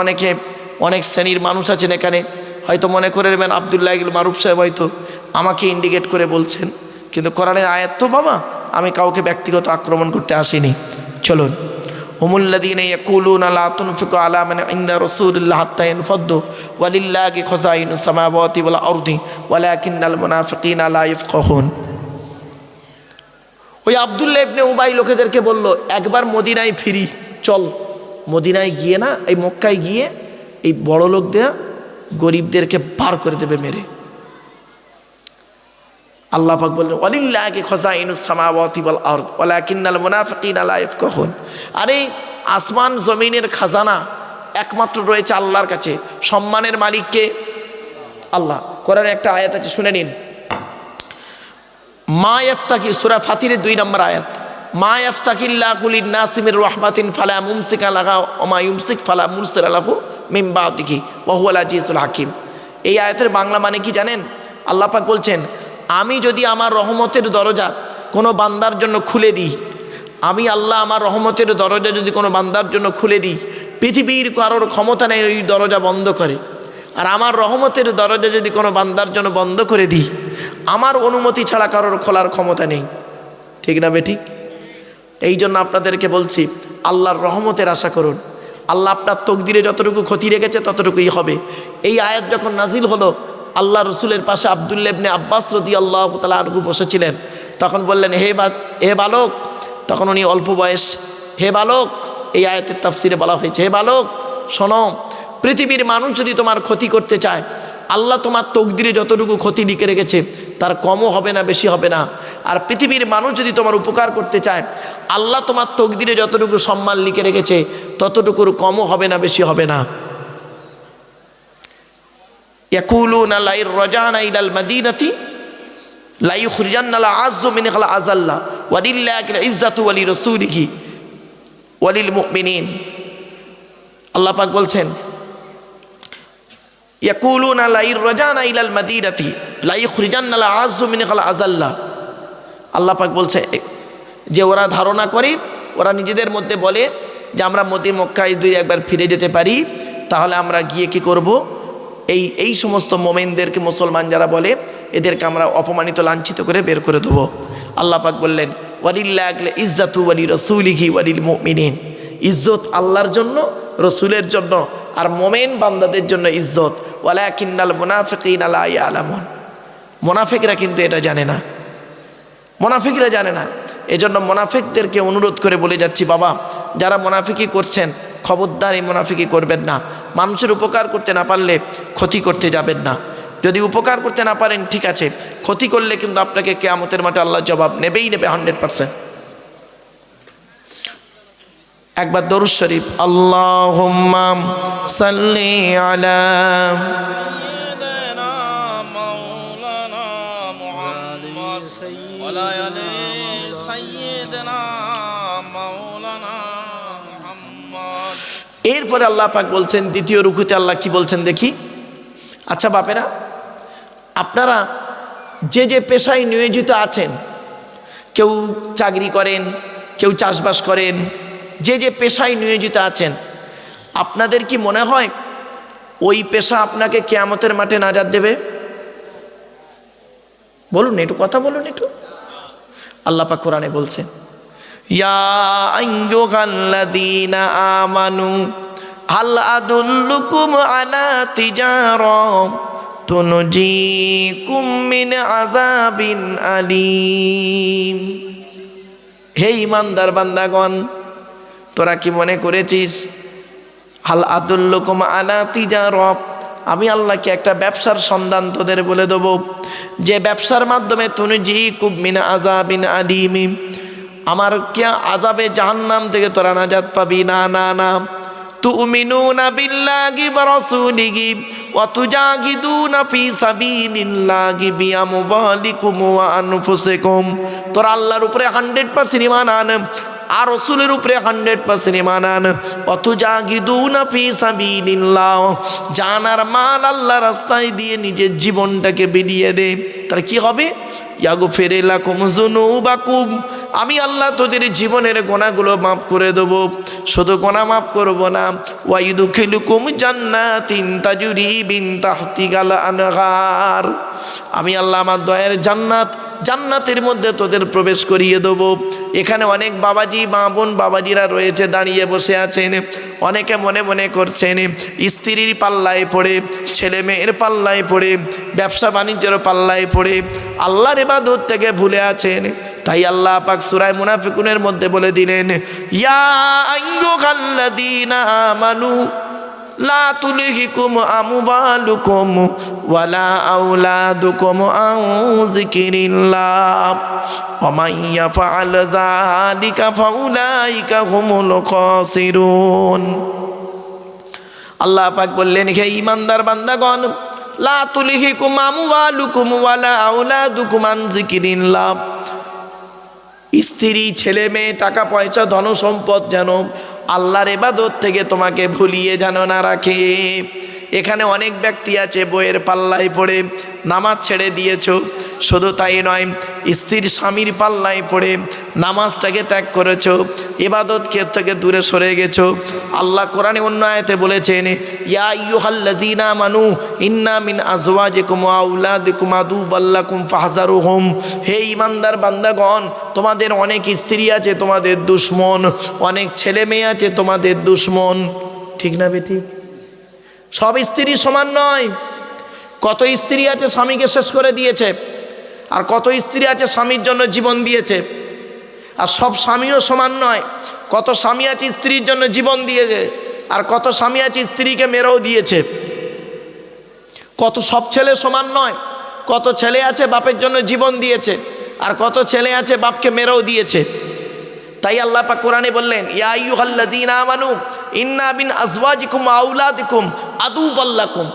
অনেক শ্রেণীর মানুষ আছেন এখানে, হয়তো মনে করে নেবেন আব্দুল্লাহ ইবনে মারুফ সাহেব হয়তো আমাকে ইন্ডিকেট করে বলছেন, কিন্তু কোরআনের আয়াত তো বাবা, আমি কাউকে ব্যক্তিগত আক্রমণ করতে আসিনি। চলুন, হুমুল্লাযীনা ইয়াকুলুনা লা তুনফিকু আলা মান ইনদা রাসূলিল্লাহি হাত্তা ইয়ানফাদ্দু ওয়ালিল্লাহি খাযাইনুস সামাওয়াতি ওয়াল আরদি ওয়ালাকিন্নাল মুনাফিকিনা লা ইয়াফকাহুন। ওই আব্দুল্লাহ ইবনে উবাই লোকেদেরকে বলল একবার মদিনায় ফিরি, চল মদিনায় গিয়ে না, এই মক্কায় গিয়ে এই বড় লোকদের গরিবদেরকে পার করে দেবে মেরে। আল্লাহ পাক বললেন ওয়ালিল্লাহি খাযাইনুস সামাওয়াতি ওয়াল আরদ ওয়ালাকিন্নাল মুনাফিকিনা লা ইয়াফকাহুন। আরে আসমান জমিনের খাজানা একমাত্র রয়েছে আল্লাহর কাছে, সম্মানের মালিক কে? আল্লাহ। কোরআনে একটা আয়াত আছে, শুনে নিন। মা ইয়াফতাকি, সূরা ফাতিরের 2 নম্বর আয়াত, মা ইয়াফতাকিল্লাহু লিন-নাসি মির রাহমাতিন ফালা মুমসিকা লাহা ওয়া মা ইউমসিক ফালা মুরসিলা লাহু মিন বাদিহি ওয়া হুয়াল আজিজুল হাকীম। এই আয়াতের বাংলা মানে কি জানেন? আল্লাহ পাক বলছেন আমি যদি আমার রহমতের দরজা কোনো বান্দার জন্য খুলে দিই, আমি আল্লাহ আমার রহমতের দরজা যদি কোনো বান্দার জন্য খুলে দিই, পৃথিবীর কারোর ক্ষমতা নেই ওই দরজা বন্ধ করে। আর আমার রহমতের দরজা যদি কোনো বান্দার জন্য বন্ধ করে দিই, আমার অনুমতি ছাড়া কারোর খোলার ক্ষমতা নেই। ঠিক না বেঠিক? এই জন্য আপনাদেরকে বলছি, আল্লাহর রহমতের আশা করুন। আল্লাহ আপনার তকদিরে যতটুকু ক্ষতি রেখেছে ততটুকুই হবে। এই আয়াত যখন নাজিল হলো, আল্লাহ রসুলের পাশে আব্দুল্লাহ ইবনে আব্বাস রাদিয়াল্লাহু তাআলা আনহু বসেছিলেন। তখন বললেন, হে বালক, তখন উনি অল্প বয়স, হে বালক, এই আয়াতের তাফসিরে বলা হয়েছে, হে বালক শোনো, পৃথিবীর মানুষ যদি তোমার ক্ষতি করতে চায়, আল্লাহ তোমার তকদিরে যতটুকু ক্ষতি লিখে রেখেছে তার কমও হবে না, বেশি হবে না। আর পৃথিবীর মানুষ যদি তোমার উপকার করতে চায়, আল্লাহ তোমার তকদিরে যতটুকু সম্মান লিখে রেখেছে ততটুকুর কমও হবে না, বেশি হবে না। ইয়াকুলুনা লাইর রাজানা ইলাল মাদিনাতি লা ইখরিজান্না আল আযযু মিনহাল আযাল্লা ওয়ালিল্লাহিল ইজ্জাতু ওয়ালি রাসূলিহি ওয়ালিল মুমিনিন। আল্লাহ পাক বলছেন, ইয়াকুলুনা লাইর রাজানা ইলাল মাদিনাতি লা ইখরিজান্না আল আযযু মিনহাল আযাল্লা। আল্লাহ পাক বলছে যে ওরা ধারণা করে, ওরা নিজেদের মধ্যে বলে যে আমরা মক্কায় দুই একবার ফিরে যেতে পারি, তাহলে আমরা গিয়ে কি করব, এই সমস্ত মোমেনদেরকে, মুসলমান যারা বলে, এদেরকে আমরা অপমানিত লাঞ্ছিত করে বের করে দেবো। আল্লাহ পাক বললেন, ওয়ালিল্লাহিল ইজ্জাতু ওয়ালি রাসূলিহি ওয়ালিল মুমিনিন। ইজ্জত আল্লাহর জন্য, রসুলের জন্য, আর মোমেন বান্দাদের জন্য ইজ্জত। ওয়ালাকিন্নাল মুনাফিকিনা লা ইয়ালামুন। মুনাফিকরা কিন্তু এটা জানে না, মুনাফিকরা জানে না। এজন্য মুনাফিকদেরকে অনুরোধ করে বলে যাচ্ছি, বাবা যারা মুনাফিকি করছেন, খবরদার এই মুনাফিকি করবেন না। মানুষের উপকার করতে না পারলে ক্ষতি করতে যাবেন না। যদি উপকার করতে না পারেন ঠিক আছে, ক্ষতি করলে কিন্তু আপনাকে কিয়ামতের মাঠে আল্লাহ জবাব নেবেই নেবে 100%। একবার দরুদ শরীফ, আল্লাহুম্মা সাল্লি আলা সাইয়্যিদিনা মাওলানা মুহাম্মদ ওয়া আলা সাইয়্যিদিনা মাওলানা মুহাম্মদ। এরপরে আল্লাহ পাক বলছেন দ্বিতীয় রুকুতে, আল্লাহ কি বলছেন দেখি। আচ্ছা বাপেরা, আপনারা যে যে পেশায় নিয়োজিত আছেন, কেউ চাকরি করেন, কেউ চাষবাস করেন, যে যে পেশায় নিয়োজিত আছেন, আপনাদের কি মনে হয় ওই পেশা আপনাকে কিয়ামতের মাঠে নাজাত দেবে? বলুন একটু, কথা বলুন একটু। আল্লাহ পাক কোরআনে বলছেন, ইয়া আইয়ুহাল্লাযীনা আমানু হাল আদুল্লুকুম আলা তিজারা তুনজিকুম মিন আযাবিন আলীম। হে ঈমানদার বান্দাগণ, তোরা কি মনে করেছিস, হাল আদুল্লুকুম আলা তিজারা, আমি আল্লাহকে একটা ব্যবসার সন্ধান তোদের বলে দেব, যে ব্যবসার মাধ্যমে তুনজিকুম মিন আযাবিন আলীম, আমার কে আযাবে জাহান্নাম থেকে তোরা নাজাত পাবি। না না না, তুমিনুনা বিল্লাহি ওয়া রাসূলিহি ওয়া তুজাহিদুনা ফি সাবিলিল্লাহি বিআমওয়ালিকুম ওয়া আনফুসিকুম। তোরা আল্লাহর উপরে 100% ঈমান আন, আর রাসূলের উপরে 100% ঈমান আন। ওয়া তুজাহিদুনা ফি সাবিলিল্লাহ, জান আর মাল আল্লাহর রাস্তায় দিয়ে নিজের জীবনটাকে বিলিয়ে দে। তার কি হবে? ইয়াগফির লাকুম যুনুবাকুম, আমি আল্লাহ তোদের জীবনের গুনাহগুলো মাফ করে দেব। শুধু গুনাহ মাফ করব না, ওয়া ইদখিলুকুম জান্নাতিন তাজরি মিন তাহতিহাল আনহার, আমি আল্লাহ আমার দয়ার জান্নাতের মধ্যে তোদের প্রবেশ করিয়ে দেব। এখানে অনেক বাবাজি, মা বোন বাবাজিরা রয়েছে, দাঁড়িয়ে বসে আছেন। অনেকে মনে মনে করছেন স্ত্রীর পাল্লায় পড়ে, ছেলে মেয়ের পাল্লায় পড়ে, ব্যবসা বাণিজ্যের পাল্লায় পড়ে আল্লাহর ইবাদত থেকে ভুলে আছেন। তাই আল্লাহ পাক সূরা মুনাফিকুনের মধ্যে বলে দিলেন, ইয়া আইয়ুহাল্লাযীনা আমানু লা তুলহিকুম আমওয়ালুকুম ওয়ালা আওলাদুকুম আন যিকিরিল্লাহ ওয়া মান ইয়াফআল যালিকা ফাউলাইকা হুমুল খাসিরুন। আল্লাহ পাক বললেন, হে ঈমানদার বান্দাগণ, লা তুলহিকুম আমওয়ালুকুম ওয়ালা আওলাদুকুম আন যিকিরিল্লাহ, স্ত্রী, ছেলে মেয়ে, টাকা পয়সা, ধন সম্পদ যেন আল্লাহর ইবাদত থেকে তোমাকে ভুলিয়ে যেন না রাখে। এখানে অনেক ব্যক্তি আছে বইয়ের পাল্লায় পড়ে নামাজ ছেড়ে দিয়েছো, শুধু তাই নয়, স্ত্রীর স্বামীর পাল্লায় পড়ে নামাজটাকে ত্যাগ করেছো, ইবাদতকে থেকে দূরে সরে গেছো। আল্লাহ কোরআনে অন্য আয়াতে বলেছেন, ইয়া আইয়ুহাল্লাযীনা আমানু ইন্না মিন আজওয়াজিকুম ওয়া আওলাদিকুম আদুওয়াল লাকুম ফাহযারুহুম। হে ঈমানদার বান্দাগণ, তোমাদের অনেক স্ত্রী আছে তোমাদের দুশমন, অনেক ছেলে মেয়ে আছে তোমাদের দুশমন। ঠিক না বেঠিক? সব স্ত্রী সমান নয়। কত স্ত্রী আছে স্বামীকে শেষ করে দিয়েছে, আর কত স্ত্রী আছে স্বামীর জন্য জীবন দিয়েছে। আর সব স্বামীও সমান নয়। কত স্বামী আছে স্ত্রীর জন্য জীবন দিয়েছে, আর কত স্বামী আছে স্ত্রীকে মেরেও দিয়েছে। কত সব ছেলে সমান নয়। কত ছেলে আছে বাপের জন্য জীবন দিয়েছে, আর কত ছেলে আছে বাপকে মেরেও দিয়েছে। তাই আল্লাহ পাক কোরআনে বললেন, ইয়া আইয়ুহাল্লাযীনা আমানু ইন্না মিন আজওয়াজিকুম ওয়া আওলাদিকুম আদুওয়াল লাকুম।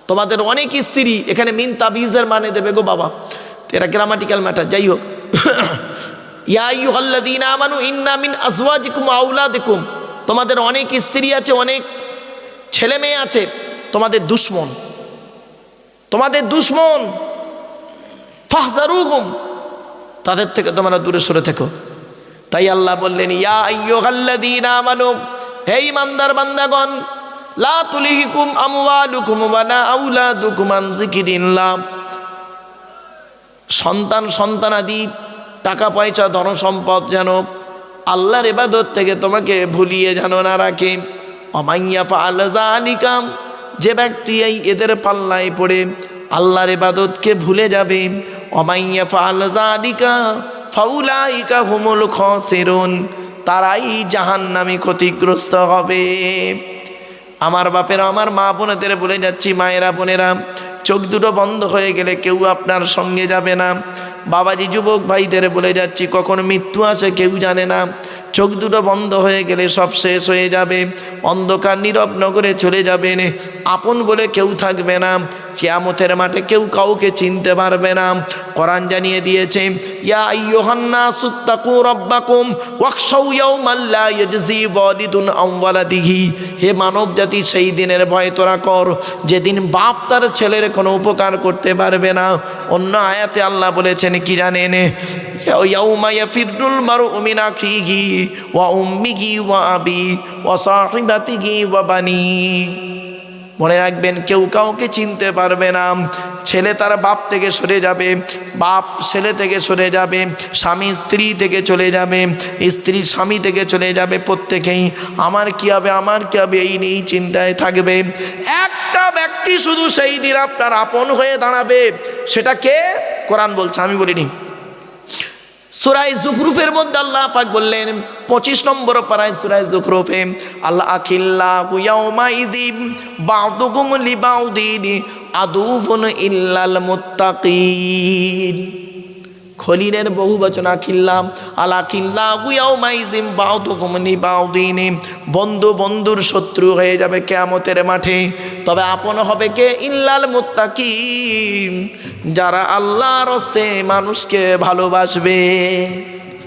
তোমাদের অনেক স্ত্রী, এখানে মিন তাবিজের মানে দেবে গো বাবা, এটা গ্রামাটিক্যাল ম্যাটার, যাই হোক। ইয়া আইয়ুহাল্লাযীনা আমানু ইন্না মিন আজওয়াজিকুম ওয়া আওলাদিকুম, তোমাদের অনেক স্ত্রী আছে, অনেক ছেলে মেয়ে আছে তোমাদের দুশমন, তোমাদের দুশমন। ফাহযারুহুম, তাদের থেকে তোমরা দূরে সরে থেকো। তাই আল্লাহ বললেন, ইয়া আইয়ুহাল্লাযীনা আমানু, হে ঈমানদার বান্দাগণ, লা তুলহিকুম আমওয়ালুকুম ওয়ালা আওলাদুকুম আন যিকরিল্লাহ। সন্তান সন্তানাদি, টাকা পয়সা ধন সম্পদ যেন আল্লাহর ইবাদত থেকে তোমাকে ভুলিয়ে যেন না রাখে। ওমাইয়া ফাআল যালিকা, যে ব্যক্তি এই এদের পাল্লায় পড়ে আল্লাহর ইবাদতকে ভুলে যাবে, ওমাইয়া ফাআল যালিকা ফাউলাইকা হুমুল খাসিরুন, তারাই জাহান্নামী ক্ষতিগ্রস্ত হবে। আমার বাপেরা, আমার মা বোনেদের বলে যাচ্ছি, মায়েরা বোনেরা, চোখ দুটো বন্ধ হয়ে গেলে কেউ আপনার সঙ্গে যাবে না। বাবাজি যুবক ভাইদের বলে যাচ্ছি, কখন মৃত্যু আসে কেউ জানে না। চোখ দুটো বন্ধ হয়ে গেলে সব শেষ হয়ে যাবে, অন্ধকার নীরব নগরে চলে যাবেন, আপন বলে কেউ থাকবে না। কিয়ামতের মাঠে কেউ কাউকে চিনতে পারবে না। কোরআন জানিয়ে দিয়েছে, ইয়া আইয়ুহান নাসু তাকু রাব্বাকুম ওয়াখশাউ ইয়াওমান লা ইয়াজজি ওয়ালিদুন আন ওয়ালাদিহি। হে মানব জাতি, সেই দিনের ভয় তোরা কর যেদিন বাপ তার ছেলের কোনো উপকার করতে পারবে না। অন্য আয়াতে আল্লাহ বলেছেন কি জানেন, ইয়াউমা ইয়াফিরুল মারউ মিন আখিহি ওয়া উম্মিহি ওয়া আবি ওয়া সাহিবাতিহি ওয়া বানি। মনে রাখবেন, কেউ কাউকে চিনতে পারবে না। ছেলে তার বাপ থেকে সরে যাবে, বাপ ছেলে থেকে সরে যাবে, স্বামী স্ত্রী থেকে চলে যাবে, স্ত্রী স্বামী থেকে চলে যাবে। প্রত্যেকেই আমার কি হবে, আমার কি হবে, এই নিয়েই চিন্তায় থাকবে। একটা ব্যক্তি শুধু সেই দিন আপনার আপন হয়ে দাঁড়াবে, সেটা কে? কোরআন বলছে, আমি বলিনি। সূরা যুখরুফের মধ্যে আল্লাহ পাক বললেন, 25 নম্বর পারায় সূরা যুখরুফে, আল্লাহ আখিল্লাহু ইয়াউমাইযিন বা'দুকুম লিবাউদিন আদুউন ইল্লাল মুত্তাকিন। খলিলের বহু বচন আখিল্লাহ, আলাখিল্লাহু ইয়াউমাইযিন বা'দুকুম লিবাউদিন। বন্ধু বন্ধুর শত্রু হয়ে যাবে কিয়ামতের মাঠে, তবে আপন হবে কে? ইল্লাল মুত্তাকিন, যারা আল্লাহর রাস্তে মানুষকে ভালোবাসবে।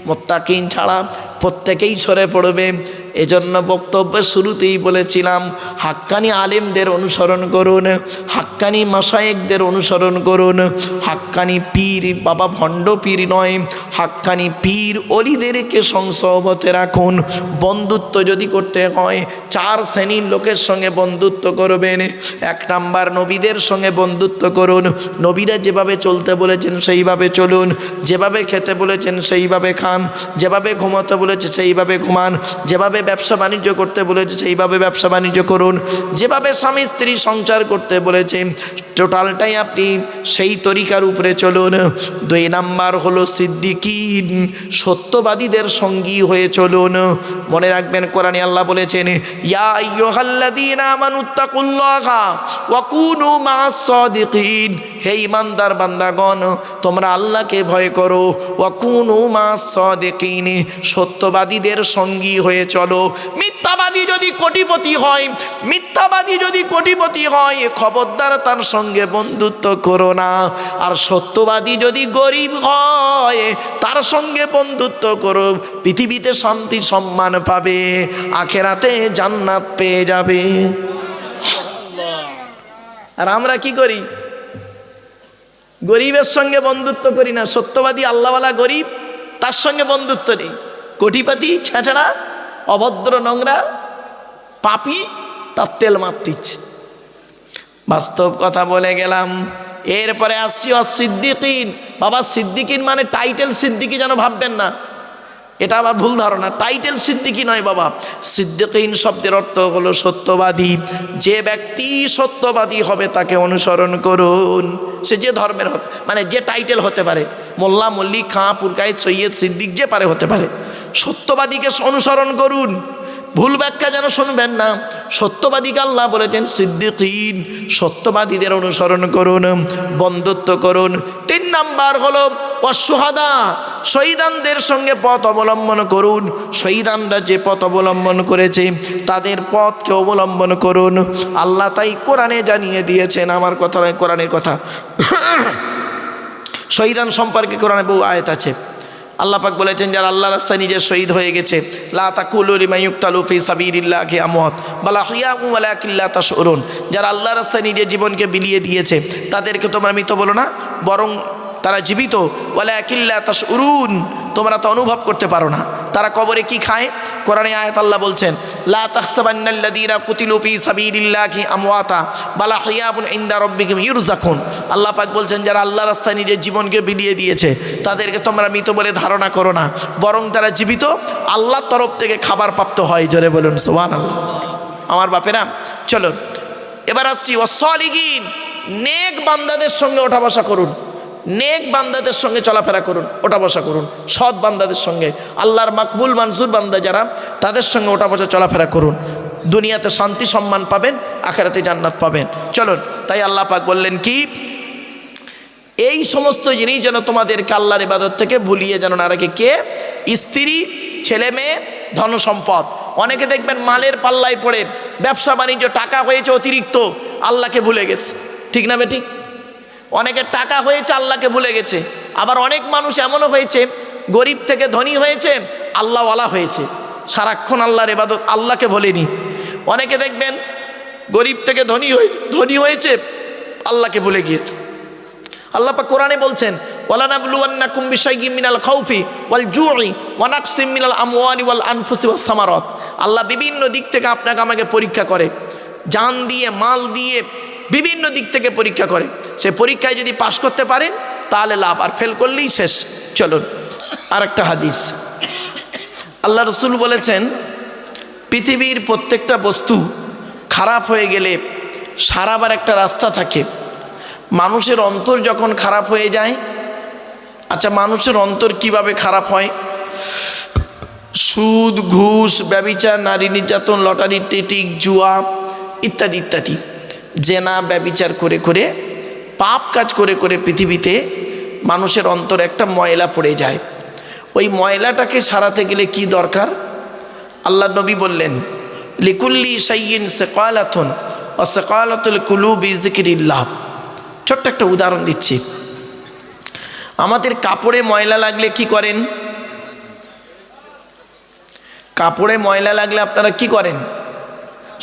মুত্তাকিন ছাড়া প্রত্যেকেই সরে পড়বে। এজন্য বক্তব্যের শুরুতেই বলেছিলাম, হাক্কানি আলেমদের অনুসরণ করুন, হাক্কানি মাশায়েখদের অনুসরণ করুন। হাক্কানি পীর বাবা ভণ্ড পীর নয়, হাক্কানি পীর অলিদেরকে সংসবতে রাখুন। বন্ধুত্ব যদি করতে হয় 4 শ্রেণীর লোকের সঙ্গে বন্ধুত্ব করবেন। 1 নাম্বার, নবীদের সঙ্গে বন্ধুত্ব করুন। নবীরা যেভাবে চলতে বলেছেন সেইভাবে চলুন, যেভাবে খেতে বলেছেন সেইভাবে খান, যেভাবে ঘুমাতে বলেছে সেইভাবে ঘুমান, যেভাবে ব্যবসা বাণিজ্য করতে বলেছে সেইভাবে ব্যবসা বাণিজ্য করুন, যেভাবে স্বামী স্ত্রী সংসার করতে বলেছে টোটালটাই আপনি সেই তরিকার উপরে চলুন। 2 নাম্বার হলো সিদ্দিকিন, সত্যবাদীদের সঙ্গী হয়ে চলুন। মনে রাখবেন, কোরআনে আল্লাহ বলেছেন, ইয়া আইয়ুহাল্লাযীনা আমানুত্তাকুল্লাহা ওয়া কুনু মা'আস সাদিকিন। হে ঈমানদার বান্দাগণ, তোমরা আল্লাহকে ভয় করো। ওয়া কুনু মা'আস সাদিকিন, সত্যবাদীদের সঙ্গী হয়ে চলো। মিথ্যাবাদী যদি কোটিপতি হয়, মিথ্যাবাদী যদি কোটিপতি হয়, খবরদার তার সঙ্গে বন্ধুত্ব করো না। আর সত্যবাদী যদি গরিব হয়, তার সঙ্গে বন্ধুত্ব করো। পৃথিবীতে শান্তি সম্মান পাবে, আখেরাতে জান্নাত পেয়ে যাবে। আর আমরা কি করি? গরিবের সঙ্গে বন্ধুত্ব করি না, সত্যবাদী আল্লাহওয়ালা গরিব তার সঙ্গে বন্ধুত্ব নেই। কোটিপাতি ছেঁচড়া অভদ্র নোংরা পাপী তার তেল মারতিচ্ছে। বাস্তব কথা বলে গেলাম। এরপরে আসছি সিদ্দিকিন। বাবা সিদ্দিকিন মানে টাইটেল সিদ্দিকি যেন ভাববেন না, এটা আবার ভুল ধারণা। টাইটেল সিদ্দিকি নয় বাবা, সিদ্দিকিন শব্দের অর্থ হলো সত্যবাদী। যে ব্যক্তি সত্যবাদী হবে তাকে অনুসরণ করুন। সে যে ধর্মের মানে যে টাইটেল হতে পারে, মোল্লা, মল্লিক, খাঁ, পুরকায়েত, সৈয়দ, সিদ্দিক, যে পারে হতে পারে। সত্যবাদীকে অনুসরণ করুন, ভুল ব্যাখ্যা যেন শুনবেন না। সত্যবাদীকে আল্লাহ বলেছেন সিদ্দিকিন, সত্যবাদীদের অনুসরণ করুন, বন্ধুত্ব করুন। 3 নাম্বার হলো অশুহাদা, শহীদানদের সঙ্গে পথ অবলম্বন করুন। শহীদানরা যে পথ অবলম্বন করেছে তাদের পথকে অবলম্বন করুন। আল্লাহ তাই কোরআনে জানিয়ে দিয়েছেন, আমার কথা নয়, কোরআনের কথা। শহীদান সম্পর্কে কোরআনে বহু আয়াত আছে। আল্লাহ পাক বলেছেন যারা আল্লাহ রাস্তায় নিজে শহীদ হয়ে গেছে, লা তাকুলু লিমান ইউকতালু ফি সাবিলিল্লাহি আমওয়াত বাল আহইয়াউ ওয়ালাকিন লা তাশউরুন। যারা আল্লাহ রাস্তায় নিজে জীবনকে বিলিয়ে দিয়েছে তাদেরকে তোমরা মৃত বলো না, বরং তারা জীবিত। ওয়ালাকিন লা তাশউরুন, তোমরা তো অনুভব করতে পারো না। তারা কবরে কি খায়? কোরআনে আয়াত আল্লাহ বলছেন লা তাহসাবান্নাল্লাযীনা কুতিলু ফি সাবিলিল্লাহি আমওয়াতা বাল আহইয়াউন ইনদা রাব্বিহিম ইরযাকুন। আল্লাহ পাক বলছেন যারা আল্লাহ রাস্তায় নিজের জীবনকে বিলিয়ে দিয়েছে তাদেরকে তোমরা মৃত বলে ধারণা করো না, বরং তারা জীবিত, আল্লাহর তরফ থেকে খাবার প্রাপ্ত হয়। জোরে বলুন সুবহানাল্লাহ। আমার বাপেরা চলুন এবার আসছি ওয়াসসালিহিন, নেক বান্দাদের সঙ্গে ওঠা বসা করুন। নেক বান্দাদের সঙ্গে চলাফেরা করুন, ওঠা বসা করুন। সৎ বান্দাদের সঙ্গে, আল্লাহর মাকবুল মনজুর বান্দা যারা, তাদের সঙ্গে ওঠা বসা চলাফেরা করুন। দুনিয়াতে শান্তি সম্মান পাবেন, আখিরাতে জান্নাত পাবেন। চলুন, তাই আল্লাহ পাক বললেন কি, এই সমস্ত জিনিস যেন তোমাদেরকে আল্লাহর ইবাদত থেকে ভুলিয়ে যেন না রাখে। কে? স্ত্রী, ছেলে মেয়ে, ধন সম্পদ। অনেকে দেখবেন মালের পাল্লায় পড়ে, ব্যবসা বাণিজ্য, টাকা হয়েছে অতিরিক্ত, আল্লাহকে ভুলে গেছে। ঠিক না বেঠিক? অনেকের টাকা হয়েছে, আল্লাহকে ভুলে গেছে। আবার অনেক মানুষ এমনও হয়েছে, গরিব থেকে ধনী হয়েছে, আল্লাহওয়ালা হয়েছে, সারাক্ষণ আল্লাহর ইবাদত, আল্লাহকে ভোলেনি। অনেকে দেখবেন গরিব থেকে ধনী হয়েছে, আল্লাহকে ভুলে গিয়েছে। আল্লাহ পাক কোরআনে বলছেন ওয়ালানাবলুওয়ান্নাকুম বিশাইইম মিনাল খাউফি ওয়াল জুই ওয়া নাকসিম মিনাল আমওয়ালি ওয়াল আনফুসি ওয়াস সামারাত। আল্লাহ বিভিন্ন দিক থেকে আপনাকে আমাকে পরীক্ষা করে, জান দিয়ে, মাল দিয়ে, বিভিন্ন দিক থেকে পরীক্ষা করে। সে পরীক্ষায় যদি পাশ করতে পারেন তাহলে লাভ, আর ফেল করলেই শেষ। চলুন আর একটা হাদিস। আল্লাহ রসুল বলেছেন পৃথিবীর প্রত্যেকটা বস্তু খারাপ হয়ে গেলে সারাবার একটা রাস্তা থাকে। মানুষের অন্তর যখন খারাপ হয়ে যায়, আচ্ছা মানুষের অন্তর কিভাবে খারাপ হয়? সুদ, ঘুষ, ব্যভিচার, নারী নির্যাতন, লটারি, টিটিক, জুয়া ইত্যাদি ইত্যাদি, জেনা, ব্যভিচার করে করে, পাপ কাজ করে করে পৃথিবীতে মানুষের অন্তরে একটা ময়লা পড়ে যায়। ওই ময়লাটাকে সারাতে গেলে কি দরকার? আল্লাহ নবী বললেন লিকুল্লি শাইইন সাকালাতুন ওয়া সাকালাতুল কুলুবি যিকরিল্লাহ। ছোট্ট একটা উদাহরণ দিচ্ছি। আমাদের কাপড়ে ময়লা লাগলে কি করেন? কাপড়ে ময়লা লাগলে আপনারা কি করেন?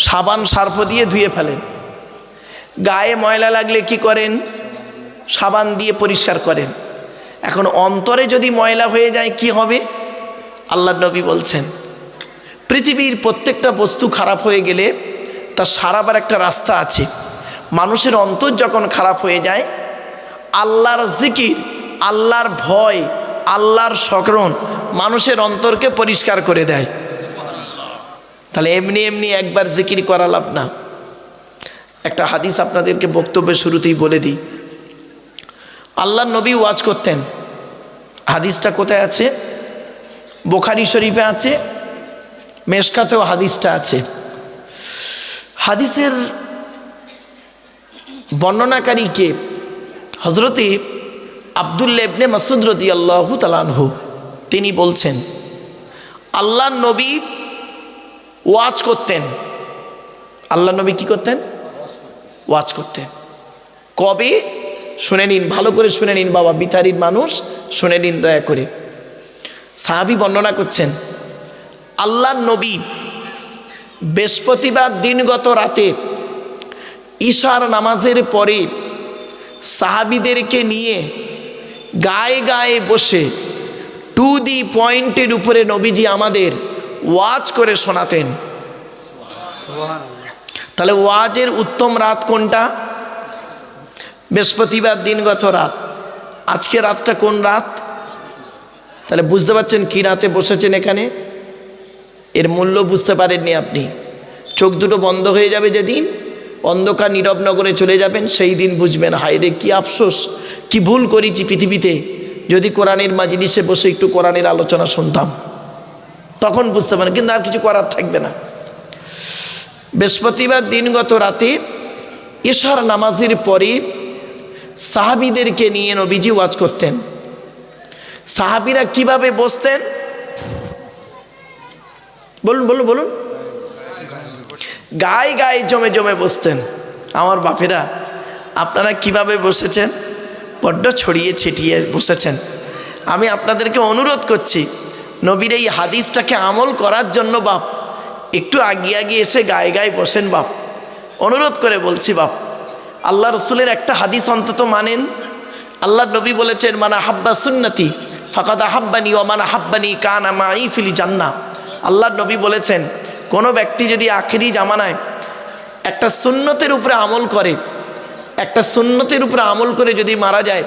সাবান সার্ফ দিয়ে ধুয়ে ফেলেন। গায়ে ময়লা লাগলে কি করেন? সাবান দিয়ে পরিষ্কার করেন। এখন অন্তরে যদি ময়লা হয়ে যায় কি হবে? আল্লাহ নবী বলছেন পৃথিবীর প্রত্যেকটা বস্তু খারাপ হয়ে গেলে তার সারাবার একটা রাস্তা আছে। মানুষের অন্তর যখন খারাপ হয়ে যায়, আল্লাহর জিকির, আল্লাহর ভয়, আল্লাহর স্মরণ মানুষের অন্তরকে পরিষ্কার করে দেয়। তাহলে এমনি এমনি একবার জিকির করা লাভ না। একটা হাদিস আপনাদেরকে বক্তব্যের শুরুতেই বলে দিই। আল্লাহর নবী ওয়াজ করতেন। হাদিসটা কোথায় আছে? বুখারী শরীফে আছে, মেশকাতেও হাদিসটা আছে। হাদিসের বর্ণনাকারী কে? হযরতে আব্দুল্লাহ ইবনে মাসউদ রাদিয়াল্লাহু তাআলা আনহু। তিনি বলছেন আল্লাহর নবী ওয়াজ করতেন। আল্লাহর নবী কি করতেন? ওয়াজ করতেন। কবে? শুনে নিন, ভালো করে শুনে নিন বাবা, বিতারির মানুষ শুনে নিন দয়া করে। সাহাবী বর্ণনা করছেন আল্লাহর নবী বৃহস্পতিবার দিনগত রাতে ঈশার নামাজের পরে সাহাবীদেরকে নিয়ে গায়ে গায়ে বসে টু দি পয়েন্টের উপরে নবীজি আমাদের ওয়াজ করে শোনাতেন। তাহলে ওয়াজের উত্তম রাত কোনটা? বৃহস্পতিবার দিনগত রাত। আজকে রাতটা কোন রাত? তাহলে বুঝতে পারছেন কি রাতে বসেছেন এখানে? এর মূল্য বুঝতে পারেননি আপনি। চোখ দুটো বন্ধ হয়ে যাবে যেদিন, অন্ধকার নীরব নগরে চলে যাবেন, সেই দিন বুঝবেন হায় রে কি আফসোস, কি ভুল করেছি পৃথিবীতে। যদি কোরআনের মাজলিসে বসে একটু কোরআনের আলোচনা শুনতাম, তখন বুঝতে পারেন, কিন্তু আর কিছু করার থাকবে না। বৃহস্পতিবার দিনগত রাতে এশার নামাজের পরে সাহাবীদেরকে নিয়ে নবীজি ওয়াজ করতেন। সাহাবীরা কিভাবে বসতেন বলুন বলুন বলুন? গায়ে গায়ে জমে জমে বসতেন। আমার বাপেরা, আপনারা কিভাবে বসেছেন? বড্ড ছড়িয়ে ছিটিয়ে বসেছেন। আমি আপনাদেরকে অনুরোধ করছি, নবীর এই হাদিসটাকে আমল করার জন্য বাপ একটু আগিয়ে আগিয়ে এসে গায়ে গায়ে বসেন বাপ, অনুরোধ করে বলছি বাপ। আল্লাহ রসুলের একটা হাদিস অন্তত মানেন। আল্লাহ নবী বলেছেন, মানা হাব্বা সুন্নতি ফাকাদ আহাব্বানি ওয়া মানা হাব্বানি কানা মাই ফিল জান্নাহ। আল্লাহ নবী বলেছেন, কোনো ব্যক্তি যদি আখিরি জামানায় একটা সুন্নতের উপরে আমল করে, একটা সুন্নতের উপরে আমল করে যদি মারা যায়,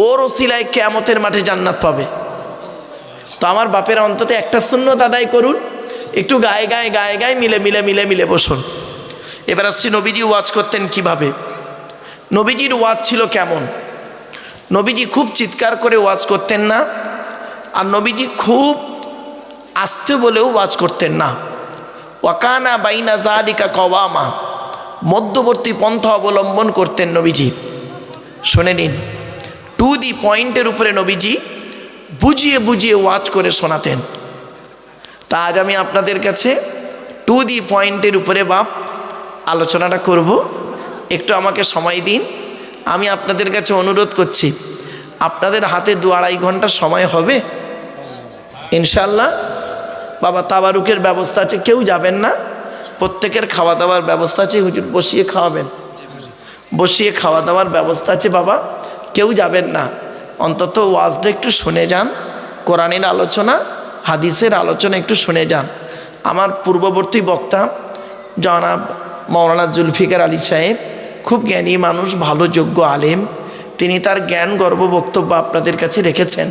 ওর ওসিলায় কিয়ামতের মাঠে জান্নাত পাবে। তো আমার বাপেরা অন্তত একটা সুন্নত আদায় করুন, একটু গায়ে গায়ে গায়ে গায়ে মিলে মিলে মিলে মিলে বসুন। এবার আসছি নবীজি ওয়াজ করতেন কিভাবে। নবীজির ওয়াজ ছিল কেমন? নবীজি খুব চিৎকার করে ওয়াজ করতেন না, আর নবীজি খুব আস্তে বলেও ওয়াজ করতেন না। ওয়াকানা বাইনা যালিকা কওয়ামা, মধ্যবর্তী পন্থা অবলম্বন করতেন নবীজি। শুনে নিন, টু দি পয়েন্টের উপরে নবীজি বুঝিয়ে বুঝিয়ে ওয়াজ করে শোনাতেন। তা আজ আমি আপনাদের কাছে টু দি পয়েন্টের উপরে বাপ আলোচনাটা করব। একটু আমাকে সময় দিন। আমি আপনাদের কাছে অনুরোধ করছি, আপনাদের হাতে 2-2.5 ঘন্টা সময় হবে ইনশাল্লাহ? বাবা তাবারুকের ব্যবস্থা আছে, কেউ যাবেন না, প্রত্যেকের খাওয়া দাওয়ার ব্যবস্থা আছে। হুজুর বসিয়ে খাওয়াবেন, বসিয়ে খাওয়া দাওয়ার ব্যবস্থা আছে বাবা, কেউ যাবেন না। অন্তত ওয়াজটা একটু শুনে যান, কোরআনের আলোচনা হাদিসের আলোচনা একটু শুনে যান। আমার পূর্ববর্তী বক্তা জনাব মাওলানা জুলফিকার আলী সাহেব খুব জ্ঞানী মানুষ, ভালো যোগ্য আলেম, তিনি তার জ্ঞান গর্ব বক্তব্য আপনাদের কাছে রেখেছেন।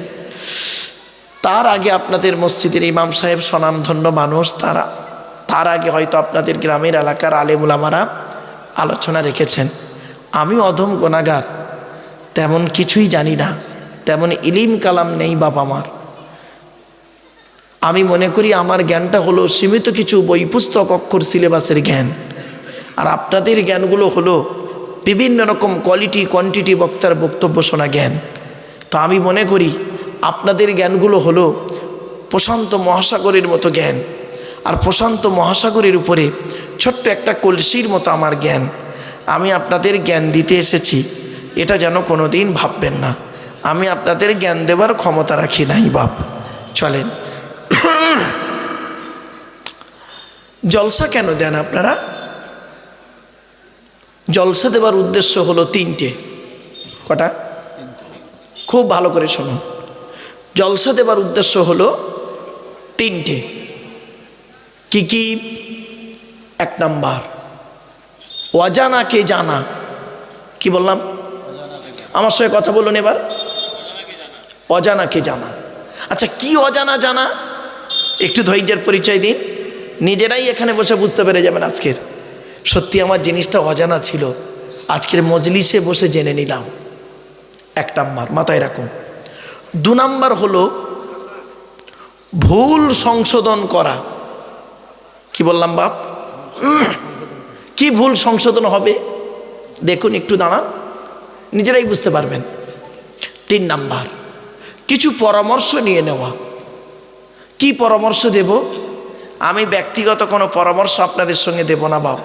তার আগে আপনাদের মসজিদের ইমাম সাহেব স্বনামধন্য মানুষ, তার আগে হয়তো আপনাদের গ্রামের এলাকার আলেম উলামারা আলোচনা রেখেছেন। আমি অধম গুনাহগার, তেমন কিছুই জানি না, তেমন ইলিম কালাম নেই বাপ আমার। আমি মনে করি আমার জ্ঞানটা হলো সীমিত কিছু বই পুস্তক অক্ষর সিলেবাসের জ্ঞান, আর আপনাদের জ্ঞানগুলো হলো বিভিন্ন রকম কোয়ালিটি কোয়ান্টিটি বক্তার বক্তব্য শোনা জ্ঞান। তো আমি মনে করি আপনাদের জ্ঞানগুলো হলো প্রশান্ত মহাসাগরের মতো জ্ঞান, আর প্রশান্ত মহাসাগরের উপরে ছোট্ট একটা কলসির মতো আমার জ্ঞান। আমি আপনাদের জ্ঞান দিতে এসেছি, এটা যেন কোনো দিন ভাববেন না আমি আপনাদের জ্ঞান দেবার ক্ষমতা রাখি নাই বাপ। চলেন, জলসা কেন দেন আপনারা? জলসা দেবার উদ্দেশ্য হলো 3টে। কটা? খুব ভালো করে শোনো। জলসা দেবার উদ্দেশ্য হলো 3টে। কি কি? 1 নাম্বার, অজানাকে জানা। কি বললাম? আমার সঙ্গে কথা বলুন এবার। অজানাকে জানা। আচ্ছা, কি অজানা জানা? একটু ধৈর্যের পরিচয় দিন, নিজেরাই এখানে বসে বুঝতে পেরে যাবেন। আজকের সত্যি আমার জিনিসটা অজানা ছিল, আজকের মজলিসে বসে জেনে নিলাম। 1 নাম্বার মাথায় রাখুন। 2 নাম্বার হলো ভুল সংশোধন করা। কি বললাম বাপ? কি ভুল সংশোধন হবে দেখুন, একটু দাঁড়ান, নিজেরাই বুঝতে পারবেন। 3 নাম্বার, কিছু পরামর্শ নিয়ে নেওয়া। কি পরামর্শ দেব? আমি ব্যক্তিগত কোনো পরামর্শ আপনাদের সঙ্গে দেব না বাপ।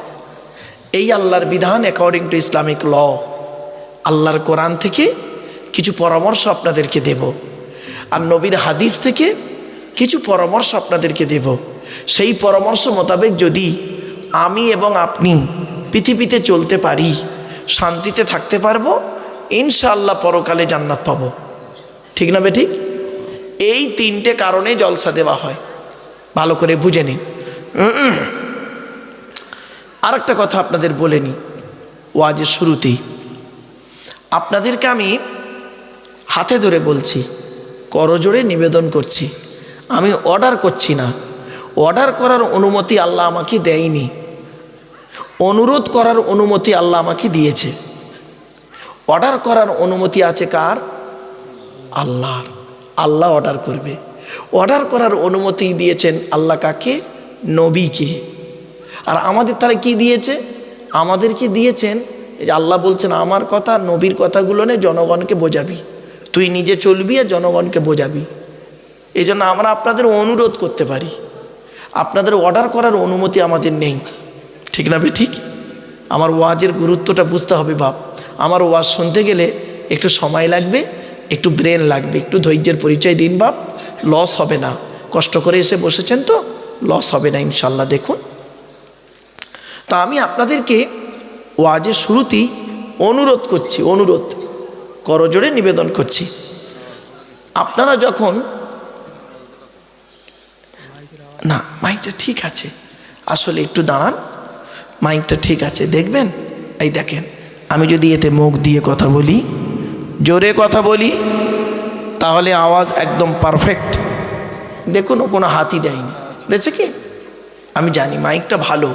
এই আল্লাহর বিধান অ্যাকর্ডিং টু ইসলামিক ল, আল্লাহর কোরআন থেকে কিছু পরামর্শ আপনাদেরকে দেব, আর নবীর হাদিস থেকে কিছু পরামর্শ আপনাদেরকে দেব। সেই পরামর্শ মোতাবেক যদি আমি এবং আপনি পৃথিবীতে চলতে পারি, শান্তিতে থাকতে পারবো, ইনশাআল্লাহ পরকালে জান্নাত পাবো। ঠিক না বেঠিক? এই তিনটে কারণে জলসা দেওয়া হয়, ভালো করে বুঝে নিন। আর একটা কথা আপনাদের বলে নিই ওয়াজের শুরুতেই, আপনাদেরকে আমি হাতে ধরে বলছি, করজোড়ে নিবেদন করছি, আমি অর্ডার করছি না। অর্ডার করার অনুমতি আল্লাহ আমাকে দেয়নি, অনুরোধ করার অনুমতি আল্লাহ আমাকে দিয়েছে। অর্ডার করার অনুমতি আছে কার? আল্লাহর। আল্লাহ অর্ডার করবে। অর্ডার করার অনুমতি দিয়েছেন আল্লাহ কাকে? নবীকে। আর আমাদের তারা কি দিয়েছে? আমাদেরকে দিয়েছেন যে আল্লাহ বলছেন আমার কথা নবীর কথাগুলো নে জনগণকে বোঝাবি, তুই নিজে চলবি আর জনগণকে বোঝাবি। এই জন্য আমরা আপনাদের অনুরোধ করতে পারি, আপনাদের অর্ডার করার অনুমতি আমাদের নেই। ঠিক না বে ঠিক? আমার ওয়াজের গুরুত্বটা বুঝতে হবে বাপ। আমার ওয়াজ শুনতে গেলে একটু সময় লাগবে, একটু ব্রেন লাগবে, একটু ধৈর্যের পরিচয় দিন বাপ। লস হবে না, কষ্ট করে এসে বসেছেন তো, লস হবে না ইনশাল্লাহ। দেখুন, তা আমি আপনাদেরকে ওয়াজের শুরুতেই অনুরোধ করছি, অনুরোধ করজোড়ে নিবেদন করছি, আপনারা যখন না মাইকটা ঠিক আছে, আসলে একটু দাঁড়ান, মাইকটা ঠিক আছে দেখবেন। এই দেখেন, আমি যদি এতে মুখ দিয়ে কথা বলি, জোরে কথা বলি, তাহলে আওয়াজ একদম পারফেক্ট। দেখুন, ও কোনো হাতই দেয়নি, দেখছে কি? আমি জানি মাইকটা ভালো,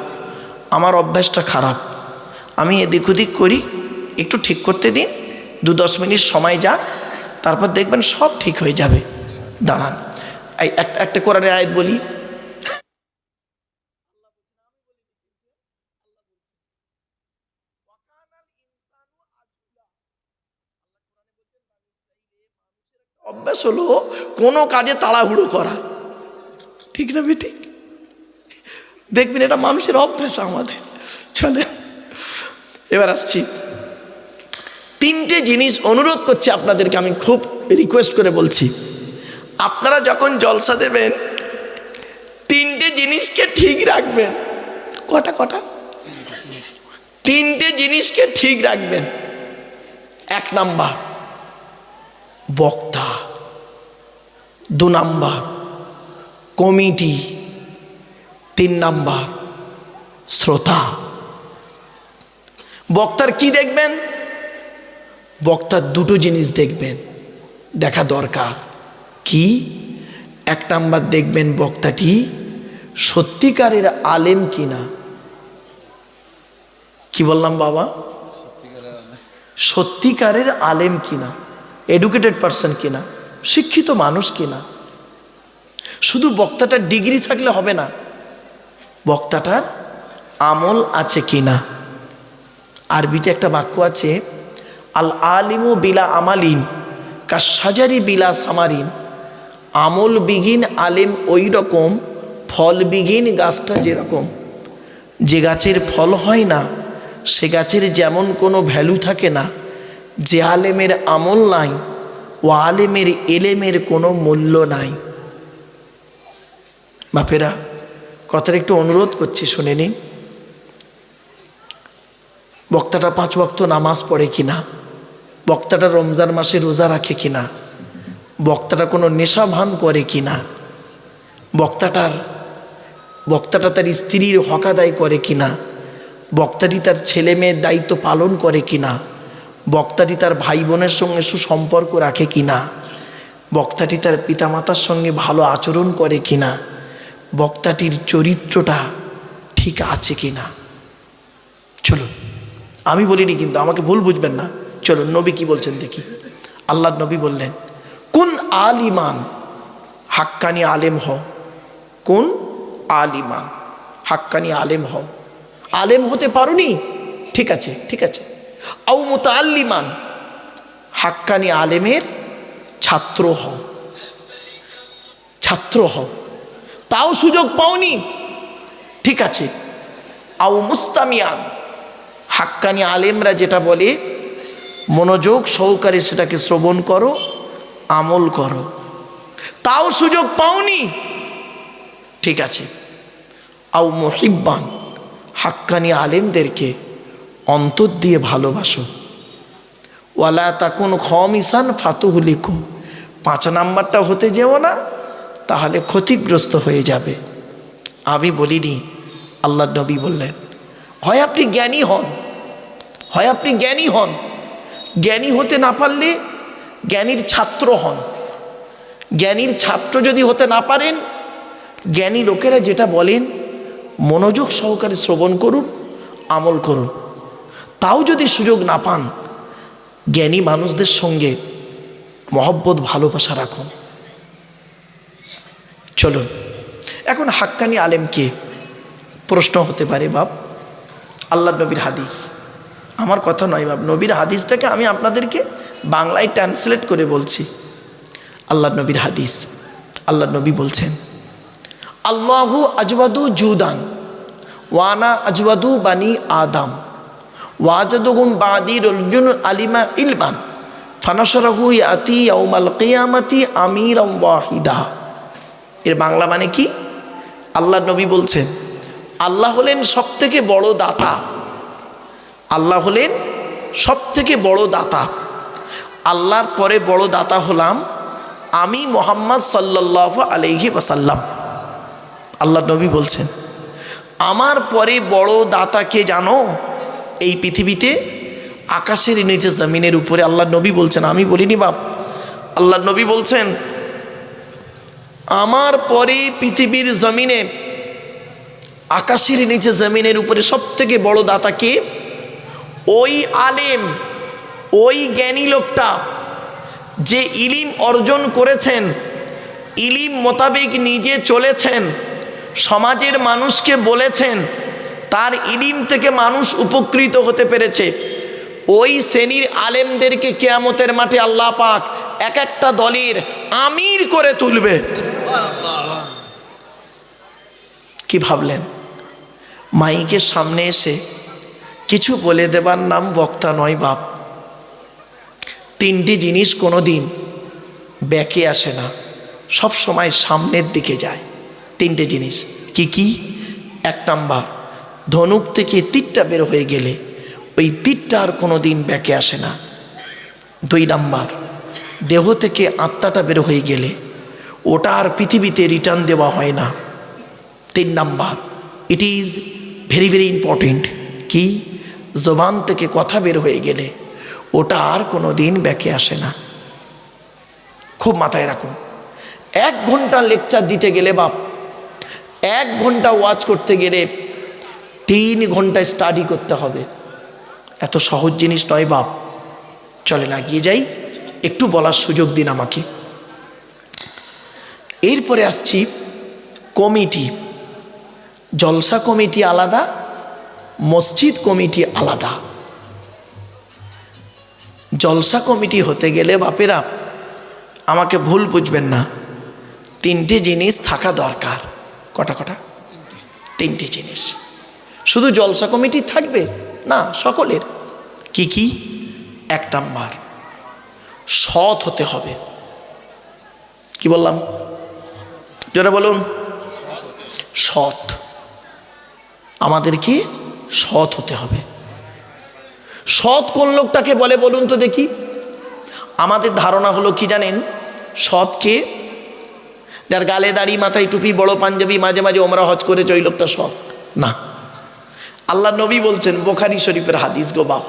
আমার অভ্যাসটা খারাপ, আমি এদিক ওদিক করি, একটু ঠিক করতে দিন, 2-10 মিনিট সময় যাক, তারপর দেখবেন সব ঠিক হয়ে যাবে। দাঁড়ান, এই একটা কোরআনের আয়াত বলি। অভ্যাস হলো কোনো কাজে তাড়াহুড়ো করা, ঠিক না বেটি? দেখবেন এটা মানুষের অভ্যাস আমাদের। চলে, এবার আসছি। 3টে জিনিস অনুরোধ করছি আপনাদেরকে, আমি খুব রিকোয়েস্ট করে বলছি, আপনারা যখন জলসা দেবেন 3টে জিনিসকে ঠিক রাখবেন। কটা? 3টে জিনিসকে ঠিক রাখবেন। 1 নাম্বার বক্তা, 2 নাম্বার কমিটি, 3 নাম্বার শ্রোতা। বক্তার কি দেখবেন? বক্তার 2টো জিনিস দেখবেন, দেখা দরকার। কি? 1 নাম্বার দেখবেন বক্তাটি সত্যিকারের আলেম কিনা। কি বললাম বাবা? সত্যিকারের আলেম কিনা, এডুকেটেড পারসন কিনা, শিক্ষিত মানুষ কিনা। শুধু বক্তাটার ডিগ্রি থাকলে হবে না, বক্তাটার আমল আছে কিনা। আরবিতে একটা বাক্য আছে, আল আলিমু বিলা আমালিন কাশাজারি বিলা সামারিন। আমল বিহীন আলেম ওই রকম, ফল বিহীন গাছটা যেরকম। যে গাছের ফল হয় না সে গাছের যেমন কোনো ভ্যালু থাকে না, যে আলেমের আমল নাই ও আলেমের এলেমের কোনো মূল্য নাই। বাপেরা, কথার একটু অনুরোধ করছি, শুনে নিন। বক্তাটা 5 ওয়াক্ত নামাজ পড়ে কিনা, বক্তাটা রমজান মাসে রোজা রাখে কিনা, বক্তাটা কোনো নেশা ভান করে কিনা, বক্তাটা তার স্ত্রীর হক আদায় করে কিনা, বক্তাটি তার ছেলে মেয়ের দায়িত্ব পালন করে কিনা, বক্তাটি তার ভাই বোনের সঙ্গে সুসম্পর্ক রাখে কিনা, বক্তাটি তার পিতামাতার সঙ্গে ভালো আচরণ করে কিনা, বক্তাটির চরিত্রটা ঠিক আছে কিনা। চলুন, আমি বলিনি কিন্তু, আমাকে ভুল বুঝবেন না। চলুন, নবী কি বলছেন দেখি। আল্লাহর নবী বললেন, কোন আলিমান, হাক্কানি আলেম হও। কোন আলিমান, হাক্কানি আলেম হও। আলেম হতে পারোনি, ঠিক আছে, ঠিক আছে। আও মুতাআল্লিমান, হাক্কানি আলেমের ছাত্র হও, ছাত্র হও। তাও সুযোগ পাওনি, ঠিক আছে। আও মুস্তামিয়ান, হাক্কানি আলেমরা যেটা বলে মনোযোগ সহকারে সেটাকে শ্রবণ করো, আমল করো। তাও সুযোগ পাওনি, ঠিক আছে। আও মুহিব্বান, হাক্কানি আলেমদেরকে অন্তর দিয়ে ভালোবাসো। ওয়ালা তাকুন খামিসান ফাতুহলিকুম, 5 নাম্বারটা হতে যেও না, তাহলে ক্ষতিগ্রস্ত হয়ে যাবে। আমি বলিনি, আল্লাহর নবী বললেন। হয় আপনি জ্ঞানী হন, হয় আপনি জ্ঞানী হন, জ্ঞানী হতে না পারলে জ্ঞানীর ছাত্র হন। জ্ঞানীর ছাত্র যদি হতে না পারেন, জ্ঞানী লোকেরা যেটা বলেন মনোযোগ সহকারে শ্রবণ করুন, আমল করুন। তাও যদি সুযোগ না পান, জ্ঞানী মানুষদের সঙ্গে মহব্বত ভালোবাসা রাখুন। চলুন এখন হাক্কানি আলেম কে? প্রশ্ন হতে পারে বাপ, আল্লাহ নবীর হাদিস, আমার কথা নয় বাপ, নবীর হাদিসটাকে আমি আপনাদেরকে বাংলায় ট্রান্সলেট করে বলছি। আল্লাহ নবীর হাদিস, আল্লাহ নবী বলছেন, আল্লাহু আজওয়াদু জুদান ওয়ানা আজওয়াদু বানি আদম ওয়াজাদুহুম বাদি রজুল আলিমা ইলমান ফানাশরাহু ইয়াতি ইয়াউমাল কিয়ামাতি আমিরাম ওয়াহিদা। এর বাংলা মানে কি? আল্লাহ নবী বলছেন, আল্লাহ হলেন সবথেকে বড় দাতা, আল্লাহ হলেন সবথেকে বড় দাতা। আল্লাহর পরে বড় দাতা হলাম আমি মুহাম্মদ সাল্লাল্লাহু আলাইহি ওয়াসাল্লাম। আল্লাহ নবী বলছেন, আমার পরে বড় দাতা কে জানো? এই পৃথিবীতে আকাশের নিচে জমিনের উপরে। আল্লাহ নবী বলছেন, আমি বলিনি বাপ, আল্লাহ নবী বলছেন, আমার পরে পৃথিবীর জমিনে আকাশের নিচে জমিনের উপরে সবথেকে বড় দাতা কে? ওই আলেম, ওই জ্ঞানী লোকটা যে ইলিম অর্জন করেছেন, ইলিম মোতাবেক নিজে চলেছেন, সমাজের মানুষকে বলেছেন, তার ইলিম থেকে মানুষ উপকৃত হতে পেরেছে। ওই শ্রেণীর আলেমদেরকে কিয়ামতের মাঠে আল্লাহ পাক এক একটা দলের আমির করে তুলবে। কি ভাবলেন? মাইকের সামনে এসে কিছু বলে দেবার নাম বক্তা নয় বাপ। 3টি জিনিস কোনো দিন ব্যাকে আসে না, সব সময় সামনের দিকে যায়। 3টে জিনিস কি কি? 1 নাম্বার, ধনুক থেকে তীরটা বের হয়ে গেলে ওই তীরটা আর কোনো দিন ব্যাকে আসে না। 2 নাম্বার, দেহ থেকে আত্মাটা বের হয়ে গেলে ওটা আর পৃথিবীতে রিটার্ন দেওয়া হয় না। 3 number, it is very very important, কি? জবান থেকে কথা বের হয়ে গেলে ওটা আর কোনো দিন ব্যাকে আসে না। খুব মাথায় রাখুন। 1 ঘন্টা লেকচার দিতে গেলে বাপ, 1 ঘন্টা ওয়াজ করতে গেলে 3 ঘন্টা স্টাডি করতে হবে। এত সহজ জিনিস নয় বাপ। চলে না গিয়ে যাই, একটু বলার সুযোগ দিন আমাকে। এরপরে আসছি কমিটি। জলসা কমিটি আলাদা, মসজিদ কমিটি আলাদা। জলসা কমিটি হতে গেলে বাপেরা আমাকে ভুল বুঝবেন না, 3টে জিনিস থাকা দরকার। কটা কটা? 3টে জিনিস। শুধু জলসা কমিটি থাকবে না, সকলের। কি কি? 1 নাম্বার, সৎ হতে হবে। কি বললাম? যারা বলুন, সৎ। আমাদেরকে সৎ হতে হবে। সৎ কোন লোকটাকে বলে বলুন তো দেখি? আমাদের ধারণা হলো কি জানেন? সৎকে যার গালে দাড়ি, মাথায় টুপি, বড় পাঞ্জাবি, মাঝে মাঝে ওমরা হজ করেছে, ওই লোকটা সৎ না। আল্লাহ নবী বলছেন, বুখারী শরীফের হাদিস গো বাপ,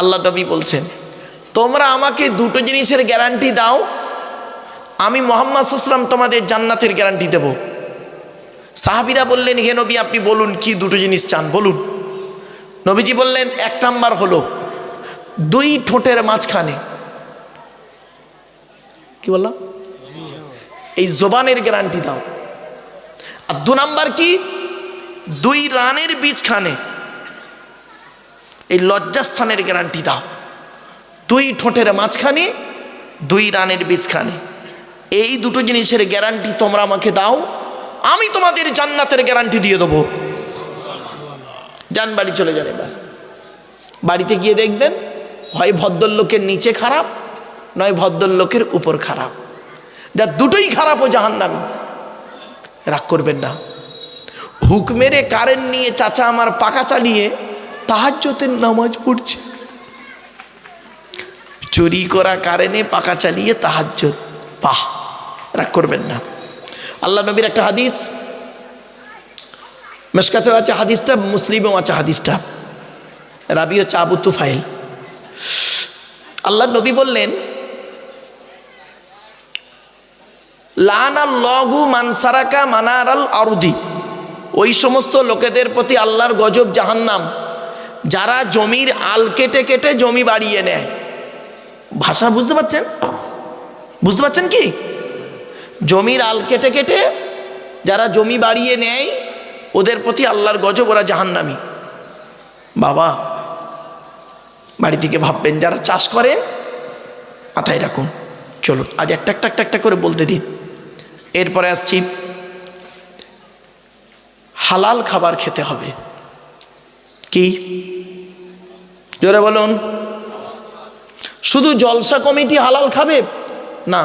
আল্লাহ নবী বলছেন, তোমরা আমাকে 2টো জিনিসের গ্যারান্টি দাও, আমি মুহাম্মদ সাল্লাল্লাহু আলাইহি ওয়াসাল্লাম তোমাদের জান্নাতের গ্যারান্টি দেব। সাহাবীরা বললেন, হে নবী আপনি বলুন কি 2টো জিনিস চান, বলুন। নবীজি বললেন, 1 নাম্বার হলো 2 ঠোঁটের মাঝখানে, কি বললাম? এই জবানের গ্যারান্টি দাও। আর 2 নাম্বার কি? 2 রানের বীজখানে, এই লজ্জাস্থানের গ্যারান্টি দাও। 2 ঠোঁটের মাঝখানে, 2 রানের বীজখানে, এই 2টো জিনিসের গ্যারান্টি তোমরা আমাকে দাও, আমি তোমাদের জান্নাতের গ্যারান্টি দিয়ে দেবো। যান বাড়ি চলে যান। এবার বাড়িতে গিয়ে দেখবেন, হয় ভদ্রলোকের নিচে খারাপ, নয় ভদ্রলোকের উপর খারাপ। যা দুটোই খারাপ ও জাহান্নামী। রাগ করবেন না। হুক মেরে কারেন্ট নিয়ে চাচা আমার পাখা চালিয়ে তাহাজ্জুদের নামাজ পড়ছে। চুরি করা কারেন্টে পাখা চালিয়ে তাহাজ্জুদ, বাহ, রাগ করবেন না। আল্লাহ নবীর একটা হাদিস, মেশকাতেও আছে হাদিসটা, মুসলিমেও আছে হাদিসটা, রাবি হচ্ছে আবু তুফাইল। আল্লাহ নবী বললেন, লানাল্লাহু মান সারাকা মানারাল আরদি, ওই সমস্ত লোকেদের প্রতি আল্লাহর গজব, জাহান্নাম, যারা জমির আল কেটে কেটে জমি বাড়িয়ে নেয়। ভাষা বুঝতে পারছেন? বুঝতে পারছেন কি? জমির আল কেটে কেটে যারা জমি বাড়িয়ে নেয়, ওদের প্রতি আল্লাহর গজব, ওরা জাহান্নামী। বাবা, বাড়ি থেকে ভাববেন, যারা চাষ করে মাথায় রাখুন। চলুন আজ একটা একটা একটা একটা করে বলতে দিন। এরপরে আসছি, হালাল খাবার খেতে হবে। কি? জোরে বলুন। শুধু জলসা কমিটি হালাল খাবে না,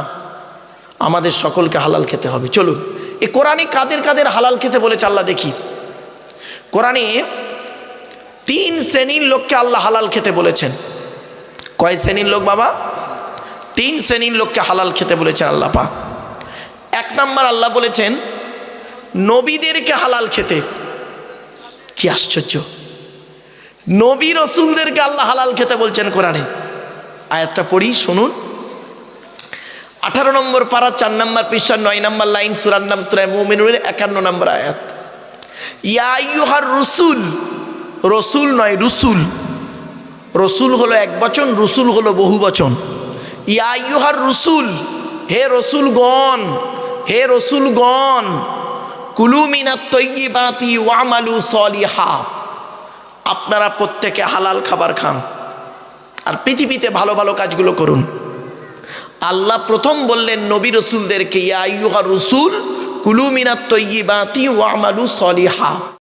আমাদের সকলকে হালাল খেতে হবে। চলুন, এই কোরআনে কাদের কাদের হালাল খেতে বলেছে আল্লাহ দেখি। কোরআনে 3 শ্রেণীর লোককে আল্লাহ হালাল খেতে বলেছেন। কয় শ্রেণীর লোক বাবা? 3 শ্রেণীর লোককে হালাল খেতে বলেছেন আল্লাহ পাক। 1 নম্বর আল্লাহ বলেছেন নবীদেরকে হালাল খেতে। কি আশ্চর্য, নবী রসুলদেরকে আল্লাহ হালাল খেতে বলছেন কোরআনে। আয়াতটা পড়ি, শুনুন। 18 নম্বর পারা 4 নম্বর পৃষ্ঠা 9 নম্বর লাইন, সূরার নাম সূরা মুমিনুনের 51 নম্বর আয়াত। ইয়া আইয়ুহার রসুল, রসুল নয় রসুল, রসুল হলো এক বচন, রসুল হলো বহু বচন। ইয়া আইয়ুহার রসুল, হে রসুলগণ, হে রসুলগণ, কুলু মিনাত তাইয়্যিবাতি ওয়ামালু সলিহা, আপনারা প্রত্যেকে হালাল খাবার খান আর পৃথিবীতে ভালো ভালো কাজগুলো করুন। আল্লাহ প্রথম বললেন নবী রসুলদেরকে, ইয়া আইয়ুহার রসুল কুলু মিনাত তাইয়্যিবাতি ওয়ামালু সলিহা।